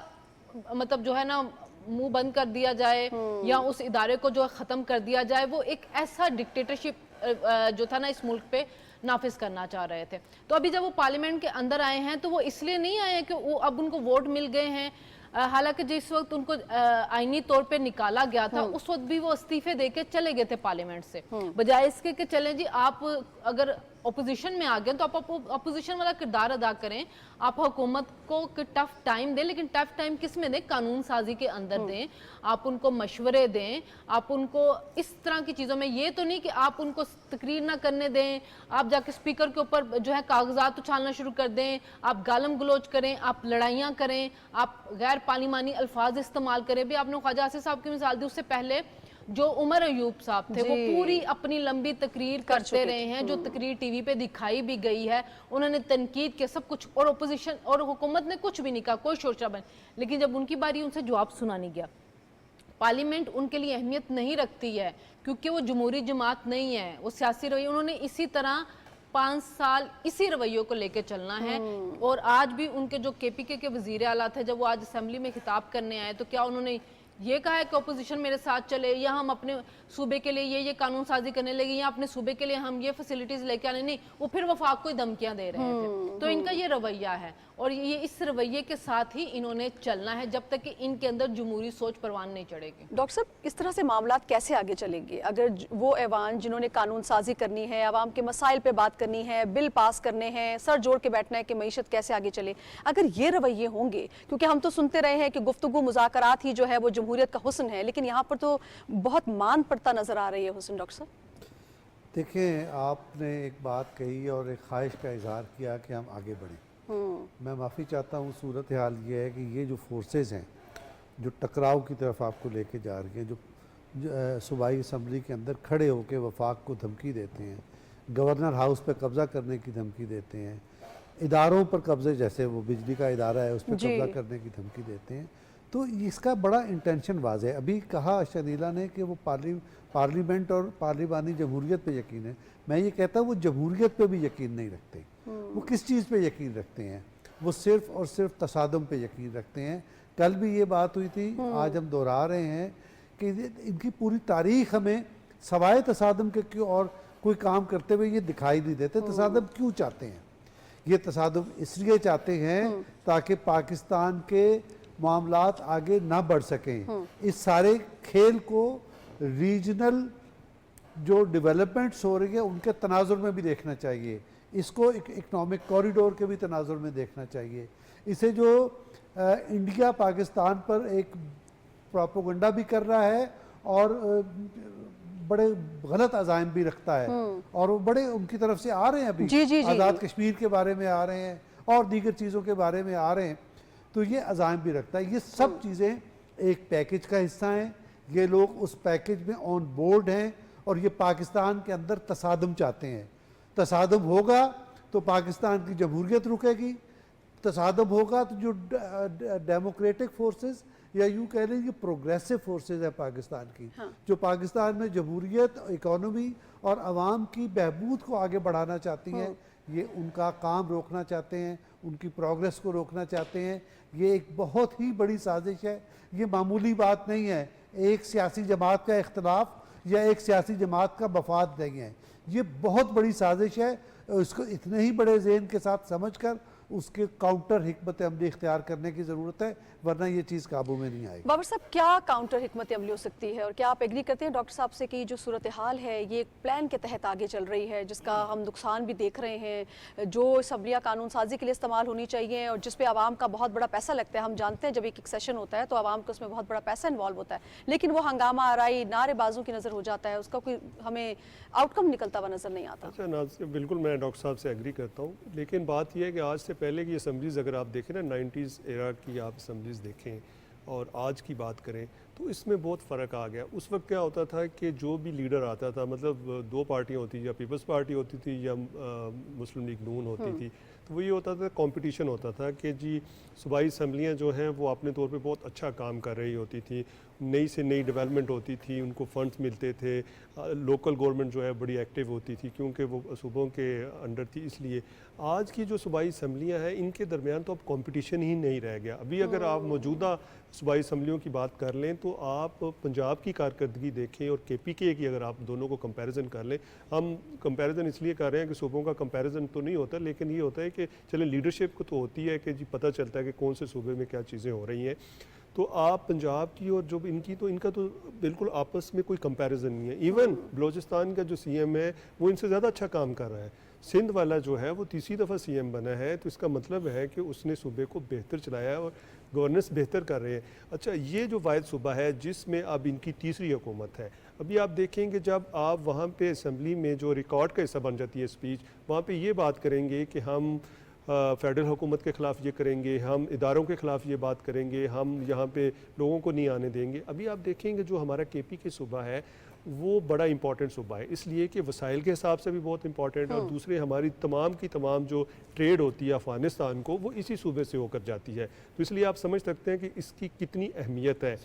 مطلب جو ہے نا منہ بند کر دیا جائے یا اس ادارے کو جو ختم کر دیا جائے. وہ ایک ایسا ڈکٹیٹرشپ جو تھا نا اس ملک پہ نافذ کرنا چاہ رہے تھے. تو ابھی جب وہ پارلیمنٹ کے اندر آئے ہیں تو وہ اس لیے نہیں آئے کہ وہ اب ان کو ووٹ مل گئے ہیں, حالانکہ جس وقت ان کو آئینی طور پہ نکالا گیا تھا اس وقت بھی وہ استعفے دے کے چلے گئے تھے پارلیمنٹ سے, بجائے اس کے کہ چلیں جی آپ اگر اپوزیشن میں آ گئے تو آپ اپوزیشن والا کردار ادا کریں, آپ حکومت کو ٹف ٹائم دیں, لیکن ٹف ٹائم کس میں دیں؟ قانون سازی کے اندر دیں, آپ ان کو مشورے دیں, آپ ان کو اس طرح کی چیزوں میں, یہ تو نہیں کہ آپ ان کو تقریر نہ کرنے دیں, آپ جا کے اسپیکر کے اوپر جو ہے کاغذات اچھالنا شروع کر دیں, آپ گالم گلوچ کریں, آپ لڑائیاں کریں, آپ غیر پارلیمانی الفاظ استعمال کریں. بھی آپ نے خواجہ آصف صاحب کی مثال دی, اس سے پہلے جو عمر ایوب صاحب تھے وہ پوری اپنی لمبی تقریر کرتے رہے ہیں, جو تقریر ٹی وی پہ دکھائی بھی گئی ہے, انہوں نے تنقید کے سب کچھ, اور اپوزیشن اور حکومت نے کچھ بھی نہیں کہا, کوئی شور شرابہ نہیں. لیکن جب ان کی باری ان سے جواب سنا نہیں گیا. پارلیمنٹ ان کے لیے اہمیت نہیں رکھتی ہے کیونکہ وہ جمہوری جماعت نہیں ہے, وہ سیاسی رویہ, انہوں نے اسی طرح 5 سال اسی رویوں کو لے کے چلنا ہے. اور آج بھی ان کے جو کے پی کے وزیر اعلیٰ تھے, جب وہ آج اسمبلی میں خطاب کرنے آئے تو کیا انہوں نے ये कहा है कि अपोजिशन मेरे साथ चले, या हम अपने सूबे के लिए ये कानून साजी करने लगे, या अपने सूबे के लिए हम ये फैसिलिटीज लेके आने, नहीं, वो फिर वफाक को ही धमकियां दे रहे थे। तो इनका ये रवैया है, और ये इस रवैये के साथ ही इन्होंने चलना है जब तक कि इनके अंदर जमहूरी सोच परवान नहीं चढ़ेगी। डॉक्टर साहब, इस तरह से मामलात कैसे आगे चलेंगे अगर वो ऐवान जिन्होंने कानून साजी करनी है, आवाम के मसाइल पे बात करनी है, बिल पास करने हैं, सर जोड़ के बैठना है कि मईशत कैसे आगे चले, अगर ये रवैये होंगे, क्योंकि हम तो सुनते रहे हैं कि गुफ्तगू मुज़ाकरात ही जो है वो जमहूरियत का हुस्न है, लेकिन यहाँ पर तो बहुत मान पड़ता नजर आ रही है हुस्न। डॉक्टर साहब देखें, आपने एक बात कही और एक ख्वाहिश का इजहार किया कि हम आगे बढ़ें। मैं माफ़ी चाहता हूँ, सूरत हाल ये है कि ये जो फोर्सेस हैं जो टकराव की तरफ आपको लेके जा रही हैं, जो सूबाई असम्बली के अंदर खड़े होकर वफाक को धमकी देते हैं, गवर्नर हाउस पे कब्ज़ा करने की धमकी देते हैं, इदारों पर कब्ज़े, जैसे वो बिजली का इदारा है उस पर कब्ज़ा करने की धमकी देते हैं, तो इसका बड़ा इंटेंशन वाज़ेह है। अभी कहा शनीला ने कि वो पार्लियामेंट और पार्लिमानी जमहूरियत पे यकीन है। मैं ये कहता हूँ वो जमहूरियत पे भी यकीन नहीं रखते। वो किस चीज़ पे यकीन रखते हैं? वो सिर्फ़ और सिर्फ तसादम पे यकीन रखते हैं। कल भी ये बात हुई थी, आज हम दोहरा रहे हैं कि इनकी पूरी तारीख हमें सवाए तसादम के क्यों और कोई काम करते हुए ये दिखाई नहीं देते। तसादम क्यों चाहते हैं? ये तसादम इसलिए चाहते हैं ताकि पाकिस्तान के मामलात आगे ना बढ़ सकें। इस सारे खेल को रीजनल जो डेवलपमेंट्स हो रही है उनके तनाजुर में भी देखना चाहिए, इसको इकनॉमिक कॉरिडोर के भी तनाजुर में देखना चाहिए। इसे जो इंडिया पाकिस्तान पर एक प्रोपेगेंडा भी कर रहा है और बड़े गलत अज़ाइम भी रखता है, और वो बड़े उनकी तरफ से आ रहे हैं अभी, आज़ाद कश्मीर के बारे में आ रहे हैं और दीगर चीज़ों के बारे में आ रहे हैं, तो ये अज़ाइम भी रखता है। ये सब चीज़ें एक पैकेज का हिस्सा हैं। ये लोग उस पैकेज में ऑन बोर्ड हैं और ये पाकिस्तान के अंदर तसादम चाहते हैं। तसादम होगा तो पाकिस्तान की जमहूरियत रुकेगी, तसादम होगा तो जो डेमोक्रेटिक फोर्सेस या यूँ कह लें ये प्रोग्रेसिव फोर्सेस है पाकिस्तान की, जो पाकिस्तान में जमहूरियत, इकोनॉमी और आवाम की बहबूद को आगे बढ़ाना चाहती हैं, ये उनका काम रोकना चाहते हैं, उनकी प्रोग्रेस को रोकना चाहते हैं। ये एक बहुत ही बड़ी साजिश है। ये मामूली बात नहीं है, एक सियासी जमात का इख्तलाफ या एक सियासी जमात का मफाद नहीं है, ये बहुत बड़ी साजिश है। इसको इतने ही बड़े ज़हन के साथ समझ कर उसके काउंटर हिकमत अमली इख्तियार करने की ज़रूरत है, वरना ये चीज़ काबू में नहीं आएगी। बाबर साहब, क्या काउंटर हिकमत अमली हो सकती है, और क्या आप एग्री करते हैं डॉक्टर साहब से कि जो सूरत हाल है ये एक प्लान के तहत आगे चल रही है, जिसका हम नुकसान भी देख रहे हैं, जो असम्बलियाँ कानून साजी के लिए इस्तेमाल होनी चाहिए और जिस पे आवाम का बहुत बड़ा पैसा लगता है। हम जानते हैं जब एक सेशन होता है तो आवाम का उसमें बहुत बड़ा पैसा इन्वॉल्व होता है, लेकिन वो हंगामा आराई नारेबाजों की नज़र हो जाता है, उसका कोई हमें आउटकम निकलता हुआ नज़र नहीं आता। अच्छा नाज़िर, बिल्कुल मैं डॉक्टर साहब से एग्री करता हूँ, लेकिन बात यह है कि आज से पहले की असम्बलीज़ अगर आप देखें ना, 90s एरा की आप असम्बलीज़ देखें और आज की बात करें तो इसमें बहुत फ़र्क आ गया। उस वक्त क्या होता था कि जो भी लीडर आता था, मतलब दो पार्टियाँ होती, या पीपल्स पार्टी होती थी या मुस्लिम लीग नून होती थी, तो वही होता था, कंपटीशन होता था कि जी सूबाई असम्बलियाँ जो हैं वो अपने तौर पे बहुत अच्छा काम कर रही होती थी, नई से नई डेवलपमेंट होती थी, उनको फंड्स मिलते थे, लोकल गवर्नमेंट जो है बड़ी एक्टिव होती थी क्योंकि वो सूबों के अंडर थी। इसलिए आज की जो सूबाई असम्बलियाँ हैं इनके दरमियान तो अब कंपटीशन ही नहीं रह गया। अभी अगर आप मौजूदा सूबाई असम्बलियों की बात कर लें तो आप पंजाब की कारकर्दगी देखें और KPK की अगर आप दोनों को कंपैरिजन कर लें, हम कंपैरिजन इसलिए कर रहे हैं कि सूबों का कंपैरिजन तो नहीं होता, लेकिन ये होता है कि चले लीडरशिप को तो होती है कि जी पता चलता है कि कौन से सूबे में क्या चीज़ें हो रही हैं। तो आप पंजाब की और जो इनकी, तो इनका तो बिल्कुल आपस में कोई कंपैरिजन नहीं है। इवन बलोचिस्तान का जो CM है वो इनसे ज़्यादा अच्छा काम कर रहा है। सिंध वाला जो है वो तीसरी दफ़ा CM बना है, तो इसका मतलब है कि उसने सूबे को बेहतर चलाया है और गवर्नेंस बेहतर कर रहे हैं। अच्छा, ये जो वाहिद सूबा है जिसमें अब इनकी तीसरी हुकूमत है, अभी आप देखेंगे जब आप वहाँ पे असम्बली में जो रिकॉर्ड का हिस्सा बन जाती है स्पीच, वहाँ पे ये बात करेंगे कि हम फेडरल हुकूमत के ख़िलाफ़ ये करेंगे, हम इदारों के ख़िलाफ़ ये बात करेंगे, हम यहाँ पे लोगों को नहीं आने देंगे। अभी आप देखेंगे जो हमारा KPK सूबा है वो बड़ा इंपॉर्टेंट सूबा है, इसलिए कि वसाइल के हिसाब से भी बहुत इंपॉर्टेंट है, और दूसरे हमारी तमाम की तमाम जो ट्रेड होती है अफ़गानिस्तान को वो इसी सूबे से होकर जाती है। तो इसलिए आप समझ सकते हैं कि इसकी कितनी अहमियत है।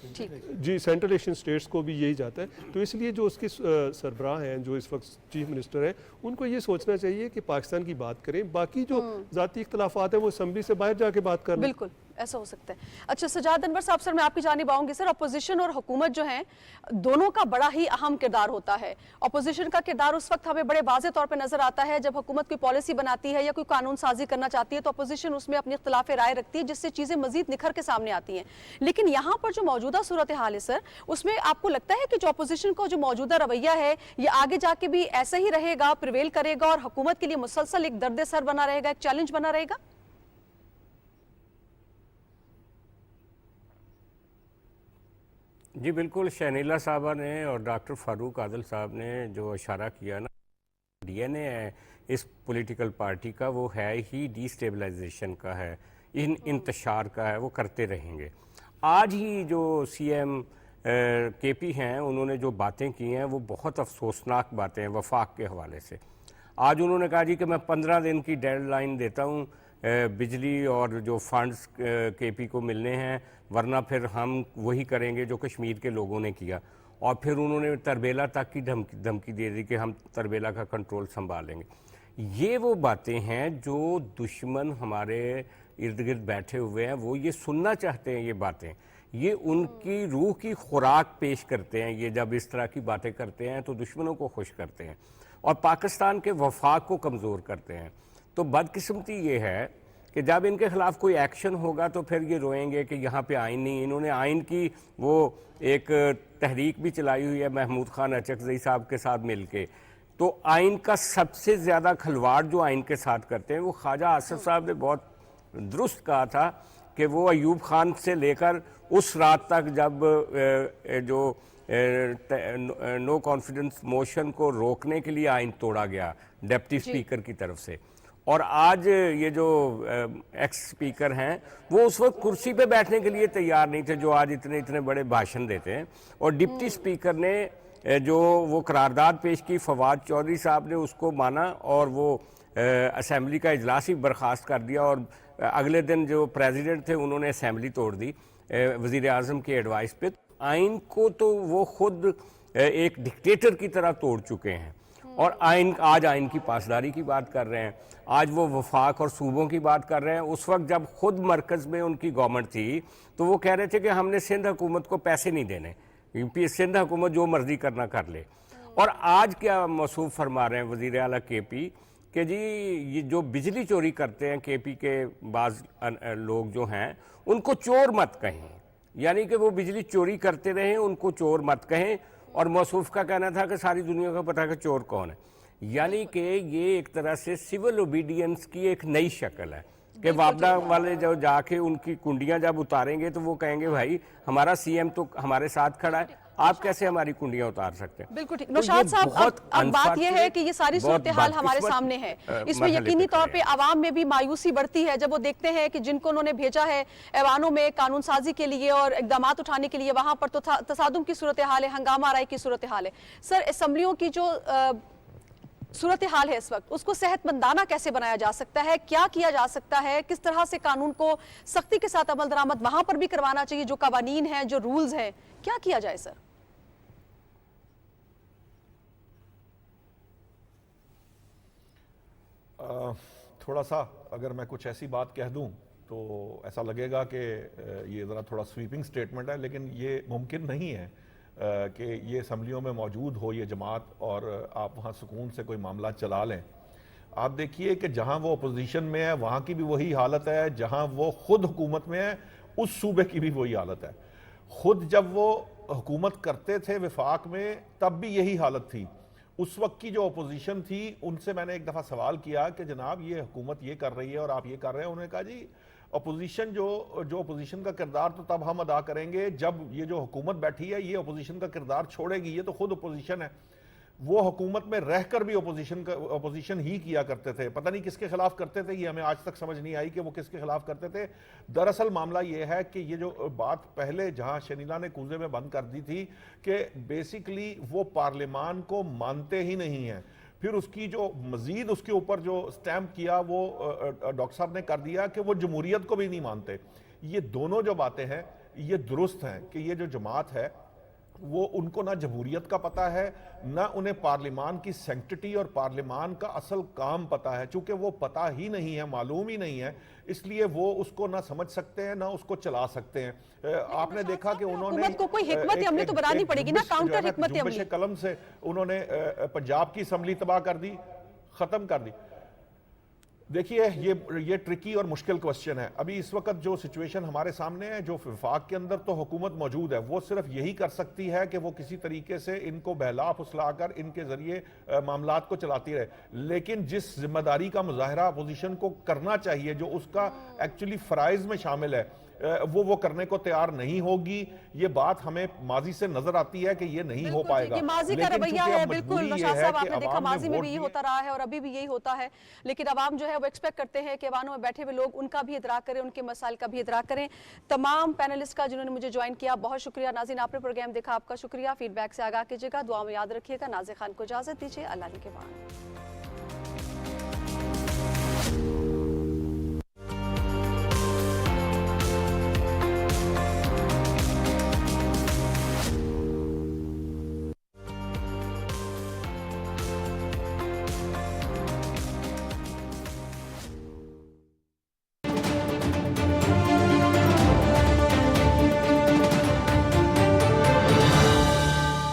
जी, सेंट्रल एशियन स्टेट्स को भी यही जाता है। तो इसलिए जो उसके सरबराह हैं जो इस वक्त चीफ मिनिस्टर हैं, उनको ये सोचना चाहिए कि पाकिस्तान की बात करें, बाकी जो ज़ाती इख्तलाफात हैं वो असम्बली से बाहर जाके बात कर लें। बिल्कुल ऐसा हो सकता है। अच्छा सजाद अनवर साहब, सर मैं आपकी जानिब आऊंगी। सर अपोजिशन और हुकूमत जो है दोनों का बड़ा ही अहम किरदार होता है। अपोजिशन का किरदार उस वक्त हमें बड़े वाज़े तौर पे नजर आता है जब हुकूमत कोई पॉलिसी बनाती है या कोई कानून साजी करना चाहती है तो अपोजिशन उसमें अपनी इख्तिलाफ राय रखती है, जिससे चीजें मजीद निखर के सामने आती हैं। लेकिन यहाँ पर जो मौजूदा सूरत हाल है सर, उसमें आपको लगता है कि जो अपोजिशन का जो मौजूदा रवैया है ये आगे जाके भी ऐसा ही रहेगा, प्रिवेल करेगा और हुकूमत के लिए मुसलसल एक दर्द सर बना रहेगा, एक चैलेंज बना रहेगा? जी बिल्कुल, शहनीला साहबा ने और डॉक्टर फारूक आदिल साहब ने जो इशारा किया ना, डीएनए है इस पॉलिटिकल पार्टी का वो है ही डिस्टेबलाइजेशन का है, इंतशार का है, वो करते रहेंगे। आज ही जो सीएम केपी हैं उन्होंने जो बातें की हैं वो बहुत अफसोसनाक बातें हैं वफाक के हवाले से। आज उन्होंने कहा जी कि मैं 15 दिन की डेडलाइन देता हूँ बिजली और जो फंड्स केपी को मिलने हैं, वरना फिर हम वही करेंगे जो कश्मीर के लोगों ने किया। और फिर उन्होंने तरबेला तक की धमकी दे दी कि हम तरबेला का कंट्रोल संभालेंगे। ये वो बातें हैं जो दुश्मन हमारे इर्द गिर्द बैठे हुए हैं वो ये सुनना चाहते हैं। ये बातें ये उनकी रूह की खुराक पेश करते हैं। ये जब इस तरह की बातें करते हैं तो दुश्मनों को खुश करते हैं और पाकिस्तान के वफाक को कमज़ोर करते हैं। तो बदकिस्मती ये है कि जब इनके खिलाफ कोई एक्शन होगा तो फिर ये रोएंगे कि यहाँ पे आइन नहीं। इन्होंने आइन की वो एक तहरीक भी चलाई हुई है महमूद खान अचकज़ई साहब के साथ मिलके। तो आइन का सबसे ज़्यादा खिलवाड़ जो आइन के साथ करते हैं वो ख्वाजा आसिफ साहब ने बहुत दुरुस्त कहा था कि वो अयूब खान से लेकर उस रात तक जब जो नो कॉन्फिडेंस मोशन को रोकने के लिए आइन तोड़ा गया डिप्टी स्पीकर की तरफ से, और आज ये जो एक्स स्पीकर हैं वो उस वक्त कुर्सी पे बैठने के लिए तैयार नहीं थे जो आज इतने इतने बड़े भाषण देते हैं। और डिप्टी स्पीकर ने जो वो करारदाद पेश की, फवाद चौधरी साहब ने उसको माना और वो असेंबली का इजलास ही बर्खास्त कर दिया। और अगले दिन जो प्रेसिडेंट थे उन्होंने असेंबली तोड़ दी वज़ीर आज़म की एडवाइस पे। आइन को तो वो खुद एक डिक्टेटर की तरह तोड़ चुके हैं और आज आइन की पासदारी की बात कर रहे हैं। आज वो वफाक और सूबों की बात कर रहे हैं। उस वक्त जब खुद मरकज़ में उनकी गवर्नमेंट थी तो वो कह रहे थे कि हमने सिंध हुकूमत को पैसे नहीं देने, सिंध हुकूमत जो मर्जी करना कर ले। और आज क्या मसूफ फरमा रहे हैं वज़ीर आला केपी कि जी ये जो बिजली चोरी करते हैं केपी के बाज़ लोग जो हैं उनको चोर मत कहें, यानी कि वो बिजली चोरी करते रहें, उनको चोर मत कहें। और मौसूफ का कहना था कि सारी दुनिया को पता कि चोर कौन है। यानी कि ये एक तरह से सिविल ओबीडियंस की एक नई शक्ल है कि वापडा वाले जो जाके उनकी कुंडियां जब उतारेंगे तो वो कहेंगे भाई हमारा सीएम तो हमारे साथ खड़ा है, आप कैसे हमारी कुंडियां उतार सकते हैं। बिल्कुल ठीक। नौशाद साहब, अब बात यह है कि ये सारी सूरत हाल हमारे सामने है, इसमें यकीनी तौर पे आवाम में भी मायूसी बढ़ती है जब वो देखते हैं कि जिनको उन्होंने भेजा है ऐवानों में कानून साजी के लिए और इकदाम उठाने के लिए वहां पर तो तसादुम की सूरत हाल है, हंगामा आराई की सूरत हाल है। सर असेंबलियों की जो सूरत हाल है इस वक्त, उसको सेहतमंदाना कैसे बनाया जा सकता है, क्या किया जा सकता है, किस तरह से कानून को सख्ती के साथ अमल दरामद वहां पर भी करवाना चाहिए, जो कवानीन हैं, जो रूल्स हैं, क्या किया जाए सर? थोड़ा सा अगर मैं कुछ ऐसी बात कह दूं तो ऐसा लगेगा कि ये ज़रा थोड़ा स्वीपिंग स्टेटमेंट है, लेकिन ये मुमकिन नहीं है कि ये असम्बलियों में मौजूद हो ये जमात और आप वहाँ सुकून से कोई मामला चला लें। आप देखिए कि जहाँ वो अपोजिशन में है वहाँ की भी वही हालत है, जहाँ वो खुद हुकूमत में है उस सूबे की भी वही हालत है। खुद जब वो हुकूमत करते थे वफाक में तब भी यही हालत थी। उस वक्त की जो अपोजिशन थी उनसे मैंने एक दफ़ा सवाल किया कि जनाब ये हुकूमत ये कर रही है और आप ये कर रहे हैं। उन्होंने कहा जी अपोजिशन जो अपोजिशन का किरदार तो तब हम अदा करेंगे जब ये जो हुकूमत बैठी है ये अपोजिशन का किरदार छोड़ेगी। ये तो खुद अपोजिशन है, वो हुकूमत में रहकर भी अपोजिशन ही किया करते थे। पता नहीं किसके खिलाफ करते थे, ये हमें आज तक समझ नहीं आई कि वो किसके खिलाफ करते थे। दरअसल मामला ये है कि ये जो बात पहले जहां शनीला ने कूजे में बंद कर दी थी कि बेसिकली वो पार्लियामान को मानते ही नहीं है, फिर उसकी जो मजीद उसके ऊपर जो स्टैम्प किया वो डॉक्टर साहब ने कर दिया कि वो जमहूरियत को भी नहीं मानते। ये दोनों जो बातें हैं ये दुरुस्त हैं कि ये जो जमात है वो उनको ना जमहूरियत का पता है, ना उन्हें पार्लिमान की सैंक्टिटी और पार्लिमान का असल काम पता है। चूंकि वो पता ही नहीं है, मालूम ही नहीं है, इसलिए वो उसको ना समझ सकते हैं ना उसको चला सकते हैं। आपने देखा कि उन्होंने हुकूमत को कोई हिकमत अमली तो बनानी पड़ेगी ना, काउंटर हिकमत अमली। कलम से उन्होंने पंजाब की असम्बली तबाह कर दी, खत्म कर दी। देखिए ये ट्रिकी और मुश्किल क्वेश्चन है। अभी इस वक्त जो सिचुएशन हमारे सामने है, जो वफाक के अंदर तो हुकूमत मौजूद है, वो सिर्फ यही कर सकती है कि वो किसी तरीके से इनको बहला फुसलाकर इनके जरिए मामलात को चलाती रहे। लेकिन जिस जिम्मेदारी का मुजाहरा अपोजिशन को करना चाहिए, जो उसका एक्चुअली फ़राइज़ में शामिल है, वो करने को तैयार नहीं होगी। ये बात हमें माजी से नजर आती है कि ये नहीं हो पाएगा। ये माजी का रवैया है, बिल्कुल नौशाद साहब, आपने देखा माजी में भी यही होता रहा है और अभी भी यही होता है। लेकिन अवाम जो है वो एक्सपेक्ट करते हैं कि अवानों में बैठे हुए लोग उनका भी इदराक करें, उनके मसाइल का भी इदराक करें। तमाम पैनलिस्ट का जिन्होंने मुझे ज्वाइन किया, बहुत शुक्रिया। नाज़रीन, आपने प्रोग्राम देखा, आपका शुक्रिया। फीडबैक से आगाह कीजिएगा, दुआ में याद रखिएगा। नाज़िर खान को इजाजत दीजिए, अल्लाह के बाद।